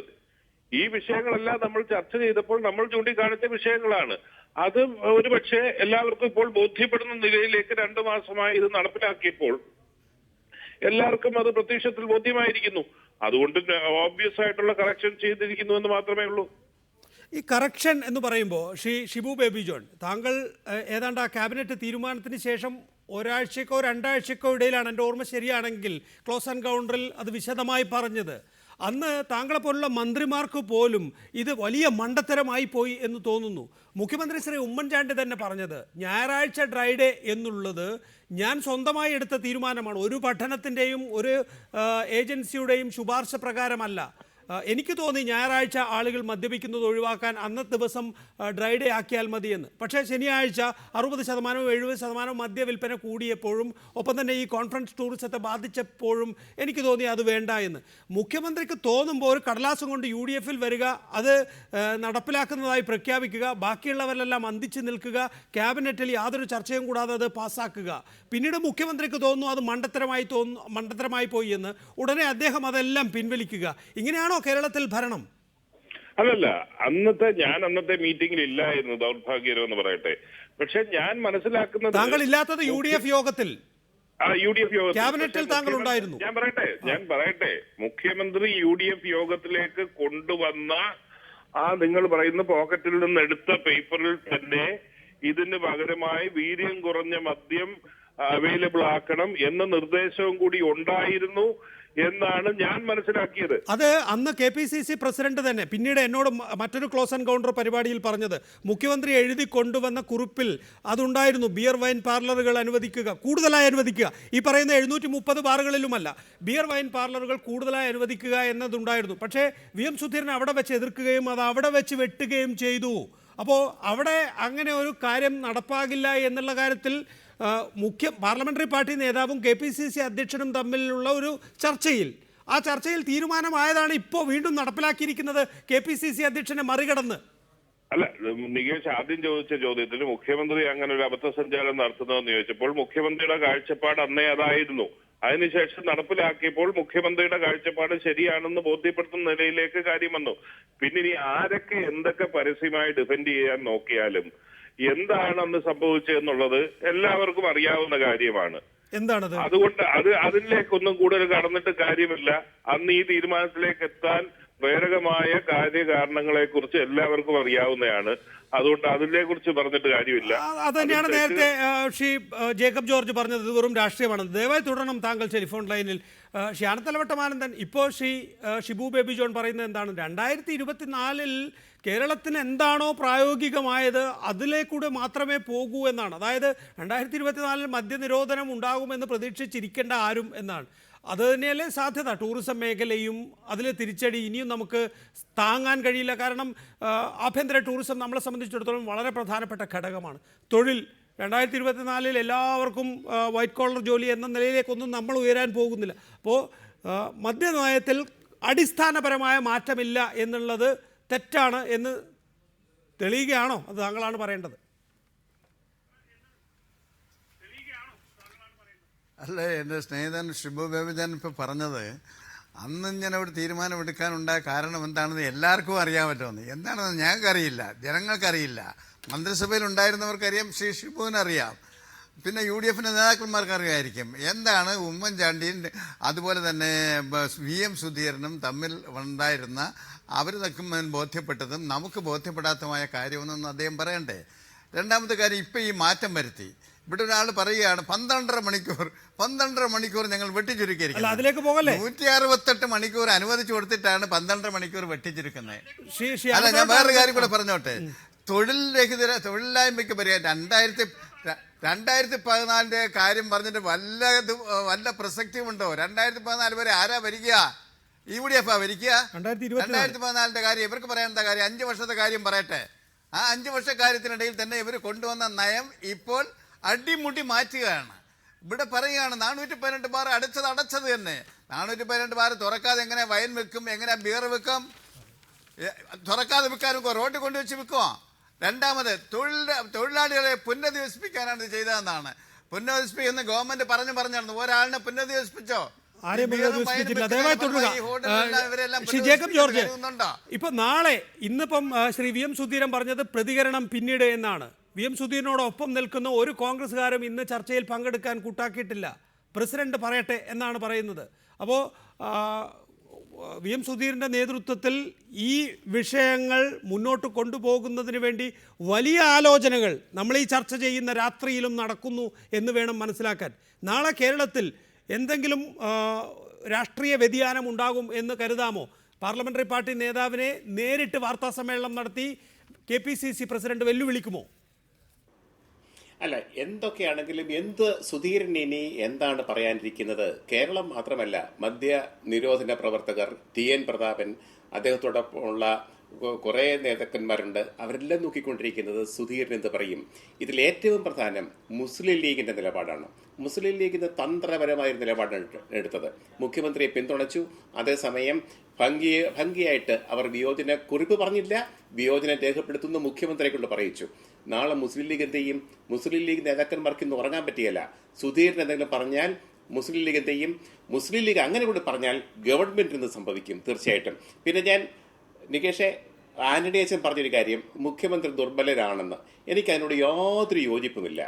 S11: ഈ വിഷയങ്ങളെല്ലാം നമ്മൾ ചർച്ച ചെയ്തപ്പോൾ നമ്മൾ ചൂണ്ടിക്കാണിച്ച വിഷയങ്ങളാണ്. അത് ഒരുപക്ഷെ എല്ലാവർക്കും ഇപ്പോൾ ബോധ്യപ്പെടുന്ന നിലയിലേക്ക് 2 മാസമായി ഇത് നടപ്പിലാക്കിയപ്പോൾ എല്ലാവർക്കും അത് പ്രത്യക്ഷത്തിൽ ബോധ്യമായിരിക്കുന്നു. അതുകൊണ്ട് ഓബ്വിയസ് ആയിട്ടുള്ള കറക്ഷൻ ചെയ്തിരിക്കുന്നു എന്ന് മാത്രമേ ഉള്ളൂ.
S1: ഈ കറക്ഷൻ എന്ന് പറയുമ്പോൾ ഷിബു ബേബി ജോൺ, താങ്കൾ ഏതാണ്ട് ആ ക്യാബിനറ്റ് തീരുമാനത്തിന് ശേഷം ഒരാഴ്ചക്കോ 2 ആഴ്ചക്കോ ഇടയിലാണ്, എൻ്റെ ഓർമ്മ ശരിയാണെങ്കിൽ, ക്ലോസ് ആൻഡ് കൗണ്ടറിൽ അത് വിശദമായി പറഞ്ഞത്. അന്ന് താങ്കളെപ്പോലുള്ള മന്ത്രിമാർക്ക് പോലും ഇത് വലിയ മണ്ടത്തരമായി പോയി എന്ന് തോന്നുന്നു. മുഖ്യമന്ത്രി ശ്രീ ഉമ്മൻചാണ്ടി തന്നെ പറഞ്ഞത് ഞായറാഴ്ച ഡ്രൈഡേ എന്നുള്ളത് ഞാൻ സ്വന്തമായി എടുത്ത തീരുമാനമാണ്, ഒരു പഠനത്തിൻ്റെയും ഒരു ഏജൻസിയുടെയും ശുപാർശ പ്രകാരമല്ല. എനിക്ക് തോന്നി ഞായറാഴ്ച ആളുകൾ മദ്യപിക്കുന്നത് ഒഴിവാക്കാൻ അന്നത്തെ ദിവസം ഡ്രൈഡേ ആക്കിയാൽ മതിയെന്ന്. പക്ഷേ ശനിയാഴ്ച 60% 70% മദ്യവിൽപ്പന കൂടിയപ്പോഴും ഒപ്പം തന്നെ ഈ കോൺഫറൻസ് ടൂറിസത്തെ ബാധിച്ചപ്പോഴും എനിക്ക് തോന്നി അത് വേണ്ട എന്ന്. മുഖ്യമന്ത്രിക്ക് തോന്നുമ്പോൾ ഒരു കടലാസം കൊണ്ട് UDF-ൽ വരിക, അത് നടപ്പിലാക്കുന്നതായി പ്രഖ്യാപിക്കുക, ബാക്കിയുള്ളവരെല്ലാം അന്തിച്ച് നിൽക്കുക, ക്യാബിനറ്റിൽ യാതൊരു ചർച്ചയും കൂടാതെ അത് പാസ്സാക്കുക. പിന്നീട് മുഖ്യമന്ത്രിക്ക് തോന്നുന്നു അത് മണ്ടത്തരമായി പോയി എന്ന്. ഉടനെ അദ്ദേഹം അതെല്ലാം പിൻവലിക്കുക. ഇങ്ങനെയാണോ കേരളത്തിൽ ഭരണം?
S11: അല്ലല്ല, ഞാൻ അന്നത്തെ മീറ്റിംഗിൽ ഇല്ലായിരുന്നു, ദൗർഭാഗ്യകരം എന്ന് പറയട്ടെ. പക്ഷെ ഞാൻ മനസ്സിലാക്കുന്നത്
S1: താങ്കൾ ഇല്ലാത്തത് UDF യോഗത്തിൽ,
S11: UDF യോഗത്തിൽ
S1: ക്യാബിനറ്റിൽ താങ്കൾ ഉണ്ടായിരുന്നു.
S11: ഞാൻ പറയട്ടെ മുഖ്യമന്ത്രി UDF യോഗത്തിലേക്ക് കൊണ്ടുവന്ന നിങ്ങൾ പറയുന്ന പോക്കറ്റിൽ നിന്ന് എടുത്ത പേപ്പറിൽ തന്നെ ഇതിന് പകരമായി വീര്യം കുറഞ്ഞ മദ്യം അവൈലബിൾ ആക്കണം എന്ന നിർദ്ദേശവും കൂടി ഉണ്ടായിരുന്നു എന്നാണ് ഞാൻ മനസ്സിലാക്കിയത്.
S1: അത് അന്ന് KPCC പ്രസിഡന്റ് തന്നെ പിന്നീട് എന്നോട് മറ്റൊരു ക്ലോസ് ആൻഡ് കൗണ്ടർ പരിപാടിയിൽ പറഞ്ഞത്, മുഖ്യമന്ത്രി എഴുതി കൊണ്ടുവന്ന കുറിപ്പിൽ അതുണ്ടായിരുന്നു, ബിയർ വൈൻ പാർലറുകൾ അനുവദിക്കുക, കൂടുതലായി അനുവദിക്കുക. ഈ പറയുന്ന 730 ബാറുകളിലുമല്ല, ബിയർ വൈൻ പാർലറുകൾ കൂടുതലായി അനുവദിക്കുക എന്നതുണ്ടായിരുന്നു. പക്ഷേ VM സുധീരൻ അവിടെ വെച്ച് എതിർക്കുകയും അത് അവിടെ വെച്ച് വെട്ടുകയും ചെയ്തു. അപ്പോൾ അവിടെ അങ്ങനെ ഒരു കാര്യം നടപ്പാകില്ല എന്നുള്ള കാര്യത്തിൽ പാർലമെന്ററി പാർട്ടി നേതാവും KPCC അധ്യക്ഷനും തമ്മിലുള്ള ഒരു ആ ചർച്ചയിൽ തീരുമാനമായതാണ് ഇപ്പോൾ വീണ്ടും നടപ്പിലാക്കിയിരിക്കുന്നത് KPCC അധ്യക്ഷനെ മറികടന്ന്.
S11: അല്ല, നികേഷ് ആദ്യം ചോദിച്ച ചോദ്യത്തിന് മുഖ്യമന്ത്രി അങ്ങനെ ഒരു അബദ്ധസഞ്ചാരം നടത്തുന്നതെന്ന് ചോദിച്ചപ്പോൾ മുഖ്യമന്ത്രിയുടെ കാഴ്ചപ്പാട് അന്നേ അതായിരുന്നു. അതിനുശേഷം നടപ്പിലാക്കിയപ്പോൾ മുഖ്യമന്ത്രിയുടെ കാഴ്ചപ്പാട് ശരിയാണെന്ന് ബോധ്യപ്പെടുത്തുന്ന നിലയിലേക്ക് കാര്യം വന്നു. പിന്നെ ഇനി ആരൊക്കെ എന്തൊക്കെ പരസ്യമായി ഡിഫെൻഡ് ചെയ്യാൻ നോക്കിയാലും എന്താണ് അന്ന് സംഭവിച്ചതെന്നുള്ളത് എല്ലാവർക്കും അറിയാവുന്ന കാര്യമാണ്.
S1: എന്താണത്?
S11: അതുകൊണ്ട് അതിലേക്കൊന്നും കൂടുതൽ കടന്നിട്ട് കാര്യമില്ല. അന്ന് ഈ തീരുമാനത്തിലേക്ക് എത്താൻ പ്രേരകമായ കാര്യകാരണങ്ങളെ കുറിച്ച് എല്ലാവർക്കും അറിയാവുന്നതാണ്. അതുകൊണ്ട് അതിനെ കുറിച്ച് പറഞ്ഞിട്ട് കാര്യമില്ല.
S1: അത് തന്നെയാണ് നേരത്തെ ജേക്കബ് ജോർജ് പറഞ്ഞത്, ഇത് വെറും രാഷ്ട്രീയമാണ്. ദയവായി തുടരണം താങ്കൾ ടെലിഫോൺ ലൈനിൽ. അനന്തലവട്ടമാനന്ദൻ, ഇപ്പോൾ ഷിബു ബേബി ജോൺ പറയുന്നത് എന്താണ്? 2024 കേരളത്തിന് എന്താണോ പ്രായോഗികമായത് അതിലേക്കൂടെ മാത്രമേ പോകൂ എന്നാണ്. അതായത് 2024 മദ്യനിരോധനം ഉണ്ടാകുമെന്ന് പ്രതീക്ഷിച്ചിരിക്കേണ്ട ആരും എന്നാണ്. അത് തന്നെയല്ലേ സാധ്യത? ടൂറിസം മേഖലയും അതിലെ തിരിച്ചടി ഇനിയും നമുക്ക് താങ്ങാൻ കഴിയില്ല. കാരണം ആഭ്യന്തര ടൂറിസം നമ്മളെ സംബന്ധിച്ചിടത്തോളം വളരെ പ്രധാനപ്പെട്ട ഘടകമാണ്. തൊഴിൽ 2024 എല്ലാവർക്കും വൈറ്റ് കോളർ ജോലി എന്ന നിലയിലേക്കൊന്നും നമ്മൾ ഉയരാൻ പോകുന്നില്ല. അപ്പോൾ മദ്യനയത്തിൽ അടിസ്ഥാനപരമായ മാറ്റമില്ല എന്നുള്ളത് തെറ്റാണ് എന്ന് തെളിയുകയാണോ? അത് താങ്കളാണ് പറയേണ്ടത്.
S5: അല്ല, എൻ്റെ സ്നേഹിതൻ ഷിബു ബേബിജാൻ ഇപ്പോൾ പറഞ്ഞത് അന്ന് ഇങ്ങനെ ഒരു തീരുമാനമെടുക്കാനുണ്ടായ കാരണം എന്താണെന്ന് എല്ലാവർക്കും അറിയാൻ പറ്റുമെന്ന്. എന്താണെന്ന് ഞങ്ങൾക്കറിയില്ല, ജനങ്ങൾക്കറിയില്ല. മന്ത്രിസഭയിൽ ഉണ്ടായിരുന്നവർക്കറിയാം, ശ്രീ ഷിബുവിനറിയാം, പിന്നെ UDF നേതാക്കന്മാർക്ക് അറിയായിരിക്കും എന്താണ് ഉമ്മൻചാണ്ടിയും അതുപോലെ തന്നെ VM സുധീരനും തമ്മിൽ ഉണ്ടായിരുന്ന അവർ തമ്മിൽ ബോധ്യപ്പെട്ടതും നമുക്ക് ബോധ്യപ്പെടാത്തതുമായ കാര്യമൊന്നും അദ്ദേഹം പറയണ്ടേ. രണ്ടാമത്തെ കാര്യം, ഇപ്പം ഈ മാറ്റം വരുത്തി ഇവിടെ ഒരാൾ പറയുകയാണ് 12 മണിക്കൂർ ഞങ്ങൾ വെട്ടിച്ചുരുക്കിയിരിക്കുന്നത്. 168 മണിക്കൂർ അനുവദിച്ചു കൊടുത്തിട്ടാണ് 12 മണിക്കൂർ വെട്ടിച്ചുരുക്കുന്നത്. അല്ല, ഞാൻ വേറൊരു കാര്യം കൂടെ പറഞ്ഞോട്ടെ. തൊഴിലില്ലായ്മയ്ക്ക് പരിഹാരം 2014 കാര്യം പറഞ്ഞിട്ട് വല്ല പ്രസക്തിയുണ്ടോ? 2014 വരെ ആരാ ഭരിക്കുക? UDF ഭരിക്കുക. 2014 കാര്യം ഇവർക്ക് പറയാൻ എന്താ കാര്യം? 5 വർഷത്തെ കാര്യം പറയട്ടെ. ആ 5 വർഷ കാര്യത്തിനിടയിൽ തന്നെ ഇവർ കൊണ്ടുവന്ന നയം ഇപ്പോൾ അടിമുടി മാറ്റുകയാണ്. ഇവിടെ പറയുകയാണ് 412 ബാർ അടച്ചത് തന്നെ. 412 ബാർ തുറക്കാതെ എങ്ങനെ വൈൻ വെക്കും, എങ്ങനെ ബിയർ വെക്കും? തുറക്കാതെ വിൽക്കാൻ റോഡിൽ കൊണ്ടുവച്ച് വിൽക്കുമോ? രണ്ടാമത്, തൊഴിലാളികളെ പുനരധിവസിപ്പിക്കാനാണ് ഇത് ചെയ്തതെന്നാണ്. പുനരധിവസിപ്പിക്കുന്ന ഗവൺമെന്റ് പറഞ്ഞു ഒരാളിനെ പുനരധിവസിപ്പിച്ചോ?
S1: ആരെയും
S5: ബിയറും
S1: മുഴുവൻ
S5: വൈനും
S1: ദയവായി തുടരുക.
S5: ഈ ഹോട്ടലെല്ലാം ഇവരെല്ലാം
S1: ശ്രീ ജേക്കബ് ജോർജ്,
S5: കരുതുന്നുണ്ടോ?
S1: ഇപ്പൊ നാളെ ഇന്നിപ്പം ശ്രീ വി എം സുധീരൻ പറഞ്ഞത് പ്രതികരണം പിന്നീട് എന്നാണ്. വി എം സുധീരനോടൊപ്പം നിൽക്കുന്ന ഒരു കോൺഗ്രസ്സുകാരും ഇന്ന് ചർച്ചയിൽ പങ്കെടുക്കാൻ കൂട്ടാക്കിയിട്ടില്ല. പ്രസിഡന്റ് പറയട്ടെ എന്നാണ് പറയുന്നത്. അപ്പോൾ വി എം സുധീരൻ്റെ നേതൃത്വത്തിൽ ഈ വിഷയങ്ങൾ മുന്നോട്ട് കൊണ്ടുപോകുന്നതിന് വേണ്ടി വലിയ ആലോചനകൾ നമ്മൾ ഈ ചർച്ച ചെയ്യുന്ന രാത്രിയിലും നടക്കുന്നു എന്ന് വേണം മനസ്സിലാക്കാൻ. നാളെ കേരളത്തിൽ എന്തെങ്കിലും രാഷ്ട്രീയ വ്യതിയാനം ഉണ്ടാകും എന്ന് കരുതാമോ? പാർലമെന്ററി പാർട്ടി നേതാവിനെ നേരിട്ട് വാർത്താ സമ്മേളനം നടത്തി KPCC പ്രസിഡന്റ് വെല്ലുവിളിക്കുമോ?
S7: അല്ല, എന്തൊക്കെയാണെങ്കിലും എന്ത് സുധീരൻ ഇനി എന്താണ് പറയാനിരിക്കുന്നത്? കേരളം മാത്രമല്ല, മദ്യ നിരോധന പ്രവർത്തകർ, TN പ്രതാപൻ, അദ്ദേഹത്തോടൊപ്പമുള്ള കുറേ നേതാക്കന്മാരുണ്ട്. അവരെല്ലാം നോക്കിക്കൊണ്ടിരിക്കുന്നത് സുധീരൻ എന്ത് പറയും. ഇതിൽ ഏറ്റവും പ്രധാനം മുസ്ലിം ലീഗിന്റെ നിലപാടാണ്. മുസ്ലിം ലീഗിന്റെ തന്ത്രപരമായ നിലപാടാണ് എടുത്തത്. മുഖ്യമന്ത്രിയെ പിന്തുണച്ചു. അതേസമയം ഭംഗിയായിട്ട് അവർ വിയോജന കുറിപ്പ് പറഞ്ഞില്ല, വിയോജനം രേഖപ്പെടുത്തുന്ന മുഖ്യമന്ത്രിയെ കൊണ്ട് പറയിച്ചു. നാളെ മുസ്ലിം ലീഗ് എന്ത് ചെയ്യും? മുസ്ലിം ലീഗ് നേതാക്കന്മാർക്ക് ഇന്ന് ഉറങ്ങാൻ പറ്റിയല്ല. സുധീരൻ എന്തെങ്കിലും പറഞ്ഞാൽ മുസ്ലിം ലീഗ് എന്ത് ചെയ്യും? മുസ്ലിം ലീഗ് അങ്ങനെ കൂടി പറഞ്ഞാൽ ഗവൺമെന്റിന് ഇന്ന് സംഭവിക്കും തീർച്ചയായിട്ടും. പിന്നെ ഞാൻ നികേഷെ, ആന്റണി അച്ഛൻ പറഞ്ഞൊരു കാര്യം, മുഖ്യമന്ത്രി ദുർബലരാണെന്ന്. എനിക്കതിനോട് യാതൊരു യോജിപ്പുമില്ല.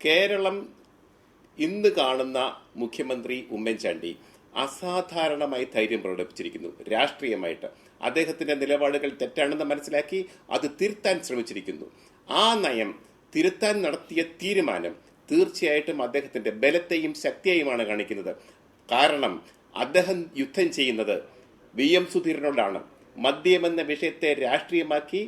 S7: കേരളം ഇന്ന് കാണുന്ന മുഖ്യമന്ത്രി ഉമ്മൻചാണ്ടി അസാധാരണമായി ധൈര്യം പ്രകടിപ്പിച്ചിരിക്കുന്നു. രാഷ്ട്രീയമായിട്ട് അദ്ദേഹത്തിന്റെ നിലപാടുകൾ തെറ്റാണെന്ന് മനസ്സിലാക്കി അത് തിരുത്താൻ ശ്രമിച്ചിരിക്കുന്നു. ആ നയം തിരുത്താൻ നടത്തിയ തീരുമാനം തീർച്ചയായിട്ടും അദ്ദേഹത്തിന്റെ ബലത്തെയും ശക്തിയെയുമാണ് കാണിക്കുന്നത്. കാരണം അദ്ദേഹം യുദ്ധം ചെയ്യുന്നത് VM സുധീരനോടാണ്. മദ്യമെന്ന വിഷയത്തെ രാഷ്ട്രീയമാക്കി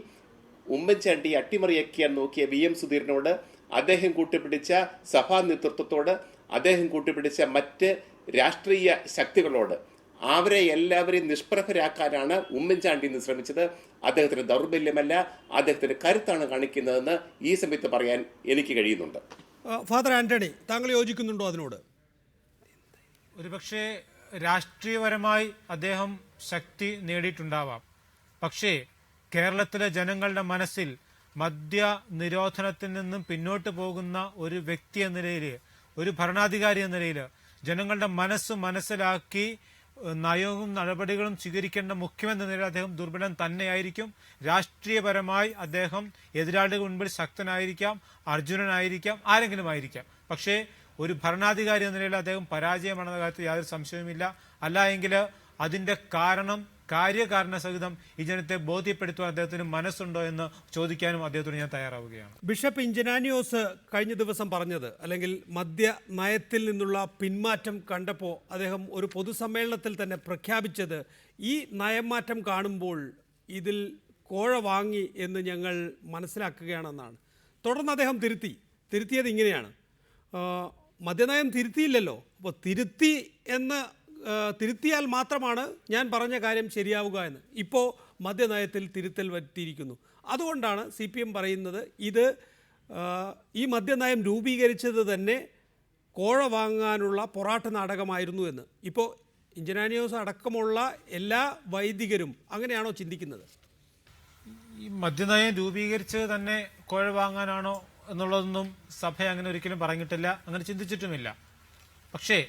S7: ഉമ്മൻചാണ്ടി അട്ടിമറിയാക്കിയാൻ നോക്കിയ VM സുധീരനോട്, അദ്ദേഹം കൂട്ടുപിടിച്ച സഭാ നേതൃത്വത്തോട്, അദ്ദേഹം കൂട്ടുപിടിച്ച മറ്റ് രാഷ്ട്രീയ ശക്തികളോട്, അവരെ എല്ലാവരെയും നിഷ്പ്രഭരാക്കാനാണ് ഉമ്മൻചാണ്ടി ഇന്ന് ശ്രമിച്ചത്. അദ്ദേഹത്തിന് ദൗർബല്യമല്ല, അദ്ദേഹത്തിന്റെ കരുത്താണ് കാണിക്കുന്നതെന്ന് ഈ സമയത്ത് പറയാൻ എനിക്ക് കഴിയുന്നുണ്ട്.
S1: ഫാദർ ആന്റണി, താങ്കൾ യോജിക്കുന്നുണ്ടോ അതിനോട്?
S8: ഒരുപക്ഷെ രാഷ്ട്രീയപരമായി അദ്ദേഹം ശക്തി നേടിയിട്ടുണ്ടാവാം. പക്ഷേ കേരളത്തിലെ ജനങ്ങളുടെ മനസ്സിൽ മദ്യ നിരോധനത്തിൽ നിന്നും പിന്നോട്ട് പോകുന്ന ഒരു വ്യക്തി എന്ന നിലയിൽ, ഒരു ഭരണാധികാരി എന്ന നിലയിൽ ജനങ്ങളുടെ മനസ്സിലാക്കി നയവും നടപടികളും സ്വീകരിക്കേണ്ട മുഖ്യമന്ത്രി എന്ന നിലയിൽ അദ്ദേഹം ദുർബലൻ തന്നെയായിരിക്കും. രാഷ്ട്രീയപരമായി അദ്ദേഹം എതിരാളികളുടെ മുൻപിൽ ശക്തനായിരിക്കാം, അർജുനനായിരിക്കാം, ആരെങ്കിലും ആയിരിക്കാം. പക്ഷേ ഒരു ഭരണാധികാരി എന്ന നിലയിൽ അദ്ദേഹം പരാജയമാണെന്ന കാര്യത്തിൽ യാതൊരു സംശയവുമില്ല. അല്ല എങ്കിൽ അതിന്റെ കാര്യകാരണ സഹിതം ഈ ജനത്തെ ബോധ്യപ്പെടുത്തുവാൻ അദ്ദേഹത്തിന് മനസ്സുണ്ടോ എന്ന് ചോദിക്കാനും അദ്ദേഹത്തോട് ഞാൻ തയ്യാറാവുകയാണ്.
S1: ബിഷപ്പ് ഇഞ്ചനാനിയോസ് കഴിഞ്ഞ ദിവസം പറഞ്ഞത്, അല്ലെങ്കിൽ മദ്യ നയത്തിൽ നിന്നുള്ള പിന്മാറ്റം കണ്ടപ്പോൾ അദ്ദേഹം ഒരു പൊതുസമ്മേളനത്തിൽ തന്നെ പ്രഖ്യാപിച്ചത്, ഈ നയംമാറ്റം കാണുമ്പോൾ ഇതിൽ കോഴ വാങ്ങി എന്ന് ഞങ്ങൾ മനസ്സിലാക്കുകയാണെന്നാണ്. തുടർന്ന് അദ്ദേഹം തിരുത്തിയത് ഇങ്ങനെയാണ്: മദ്യനയം തിരുത്തിയില്ലല്ലോ, അപ്പോൾ തിരുത്തിയാൽ മാത്രമാണ് ഞാൻ പറഞ്ഞ കാര്യം ശരിയാവുക എന്ന്. ഇപ്പോൾ മദ്യനയത്തിൽ തിരുത്തൽ വരുത്തിയിരിക്കുന്നു. അതുകൊണ്ടാണ് CPM പറയുന്നത് ഈ മദ്യനയം രൂപീകരിച്ചത് തന്നെ കോഴ വാങ്ങാനുള്ള പൊറാട്ട് നാടകമായിരുന്നു എന്ന്. ഇപ്പോൾ ഇഞ്ചനാനിയോസ് അടക്കമുള്ള എല്ലാ വൈദികരും അങ്ങനെയാണോ ചിന്തിക്കുന്നത്?
S8: ഈ മദ്യനയം രൂപീകരിച്ചത് തന്നെ കോഴ വാങ്ങാനാണോ എന്നുള്ളതൊന്നും സഭ അങ്ങനെ ഒരിക്കലും പറഞ്ഞിട്ടില്ല, അങ്ങനെ ചിന്തിച്ചിട്ടുമില്ല. പക്ഷേ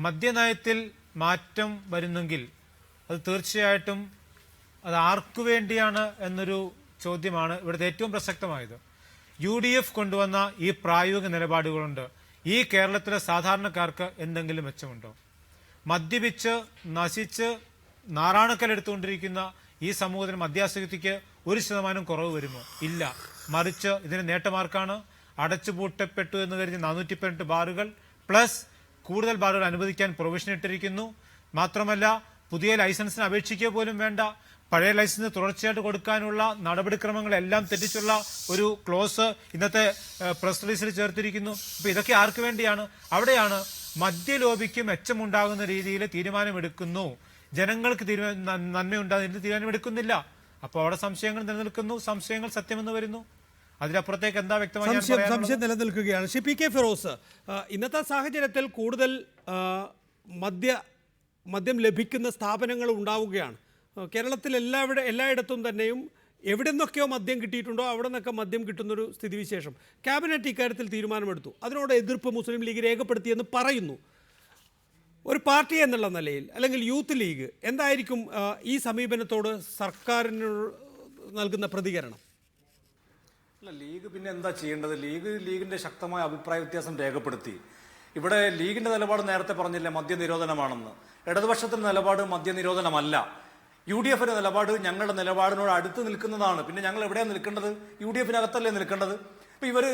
S8: മദ്യനയത്തിൽ മാറ്റം വരുന്നെങ്കിൽ അത് തീർച്ചയായിട്ടും അത് ആർക്കു വേണ്ടിയാണ് എന്നൊരു ചോദ്യമാണ് ഇവിടുത്തെ ഏറ്റവും പ്രസക്തമായത്. UDF കൊണ്ടുവന്ന ഈ പ്രായോഗിക നിലപാടുകളുണ്ട്. ഈ കേരളത്തിലെ സാധാരണക്കാർക്ക് എന്തെങ്കിലും മെച്ചമുണ്ടോ? മദ്യപിച്ച് നശിച്ച് നാറാണക്കലെടുത്തുകൊണ്ടിരിക്കുന്ന ഈ സമൂഹത്തിന് മദ്യാസക്തിക്ക് 1% കുറവ് വരുമോ? ഇല്ല. മറിച്ച് ഇതിന് നേട്ടമാർക്കാണ്. അടച്ചുപൂട്ടപ്പെട്ടു എന്ന് കരുതി 418 ബാറുകൾ പ്ലസ് കൂടുതൽ ബാറുകൾ അനുവദിക്കാൻ പ്രൊവിഷൻ ഇട്ടിരിക്കുന്നു. മാത്രമല്ല, പുതിയ ലൈസൻസിന് അപേക്ഷിക്കുക പോലും വേണ്ട, പഴയ ലൈസൻസ് തുടർച്ചയായിട്ട് കൊടുക്കാനുള്ള നടപടിക്രമങ്ങളെല്ലാം തെറ്റിച്ചുള്ള ഒരു ക്ലോസ് ഇന്നത്തെ പ്രസ് റിലീസിൽ ചേർത്തിരിക്കുന്നു. അപ്പൊ ഇതൊക്കെ ആർക്ക് വേണ്ടിയാണ്? അവിടെയാണ് മദ്യലോബിക്ക് മെച്ചമുണ്ടാകുന്ന രീതിയിൽ തീരുമാനമെടുക്കുന്നു, ജനങ്ങൾക്ക് നന്മയുണ്ടാകുന്ന തീരുമാനമെടുക്കുന്നില്ല. അപ്പോൾ അവിടെ സംശയങ്ങൾ നിലനിൽക്കുന്നു, സംശയങ്ങൾ സത്യമെന്ന് വരുന്നു. അതിലപ്പുറത്തേക്ക് എന്താ വ്യക്തമായി
S1: സംശയം നിലനിൽക്കുകയാണ്. ശ്രീ PK ഫിറോസ്, ഇന്നത്തെ സാഹചര്യത്തിൽ കൂടുതൽ മദ്യം ലഭിക്കുന്ന സ്ഥാപനങ്ങൾ ഉണ്ടാവുകയാണ്. കേരളത്തിൽ എല്ലായിടത്തും തന്നെയും എവിടെ നിന്നൊക്കെയോ മദ്യം കിട്ടിയിട്ടുണ്ടോ അവിടെ നിന്നൊക്കെ മദ്യം കിട്ടുന്നൊരു സ്ഥിതിവിശേഷം. ക്യാബിനറ്റ് ഇക്കാര്യത്തിൽ തീരുമാനമെടുത്തു. അതിനോട് എതിർപ്പ് മുസ്ലിം ലീഗ് രേഖപ്പെടുത്തിയെന്ന് പറയുന്നു. ഒരു പാർട്ടി എന്നുള്ള നിലയിൽ അല്ലെങ്കിൽ യൂത്ത് ലീഗ് എന്തായിരിക്കും ഈ സമീപനത്തോട് സർക്കാരിന് നൽകുന്ന പ്രതികരണം?
S9: അല്ല, ലീഗ് പിന്നെ എന്താ ചെയ്യേണ്ടത്? ലീഗിന്റെ ശക്തമായ അഭിപ്രായ വ്യത്യാസം രേഖപ്പെടുത്തി. ഇവിടെ ലീഗിന്റെ നിലപാട് നേരത്തെ പറഞ്ഞില്ലേ, മദ്യനിരോധനമാണെന്ന്. ഇടതുപക്ഷത്തിന്റെ നിലപാട് മദ്യനിരോധനമല്ല. UDF നിലപാട് ഞങ്ങളുടെ നിലപാടിനോട് അടുത്ത് നിൽക്കുന്നതാണ്. പിന്നെ ഞങ്ങൾ എവിടെയാണ് നിൽക്കേണ്ടത്? UDF-നകത്തല്ലേ നിൽക്കേണ്ടത്? ഇപ്പൊ ഇവര്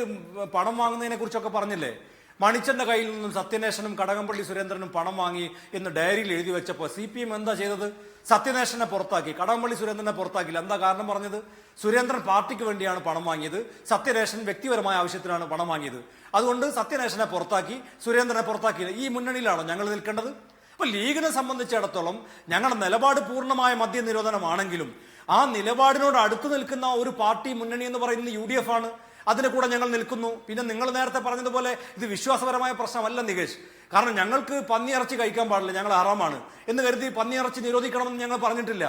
S9: പണം വാങ്ങുന്നതിനെ കുറിച്ചൊക്കെ പറഞ്ഞില്ലേ, മണിച്ചന്റെ കയ്യിൽ നിന്നും സത്യനേശനും കടകംപള്ളി സുരേന്ദ്രനും പണം വാങ്ങി എന്ന് ഡയറിയിൽ എഴുതി വെച്ചപ്പോൾ CPM എന്താ ചെയ്തത്? സത്യനേശനെ പുറത്താക്കി, കടകംപള്ളി സുരേന്ദ്രനെ പുറത്താക്കില്ല. എന്താ കാരണം പറഞ്ഞത്? സുരേന്ദ്രൻ പാർട്ടിക്ക് വേണ്ടിയാണ് പണം വാങ്ങിയത്, സത്യനേശൻ വ്യക്തിപരമായ ആവശ്യത്തിനാണ് പണം വാങ്ങിയത്. അതുകൊണ്ട് സത്യനേശനെ പുറത്താക്കി, സുരേന്ദ്രനെ പുറത്താക്കിയില്ല. ഈ മുന്നണിയിലാണോ ഞങ്ങൾ നിൽക്കേണ്ടത്? അപ്പൊ ലീഗിനെ സംബന്ധിച്ചിടത്തോളം ഞങ്ങളുടെ നിലപാട് പൂർണ്ണമായ മദ്യനിരോധനമാണെങ്കിലും ആ നിലപാടിനോട് അടുത്ത് നിൽക്കുന്ന ഒരു പാർട്ടി മുന്നണി എന്ന് പറയുന്നത് UDF ആണ്. അതിന് കൂടെ ഞങ്ങൾ നിൽക്കുന്നു. പിന്നെ നിങ്ങൾ നേരത്തെ പറഞ്ഞതുപോലെ ഇത് വിശ്വാസപരമായ പ്രശ്നമല്ല നികേഷ്. കാരണം ഞങ്ങൾക്ക് പന്നിയിറച്ചി കഴിക്കാൻ പാടില്ല, ഞങ്ങൾ ഹറാമാണ് എന്ന് കരുതി പന്നിയിറച്ചി നിരോധിക്കണമെന്ന് ഞങ്ങൾ പറഞ്ഞിട്ടില്ല.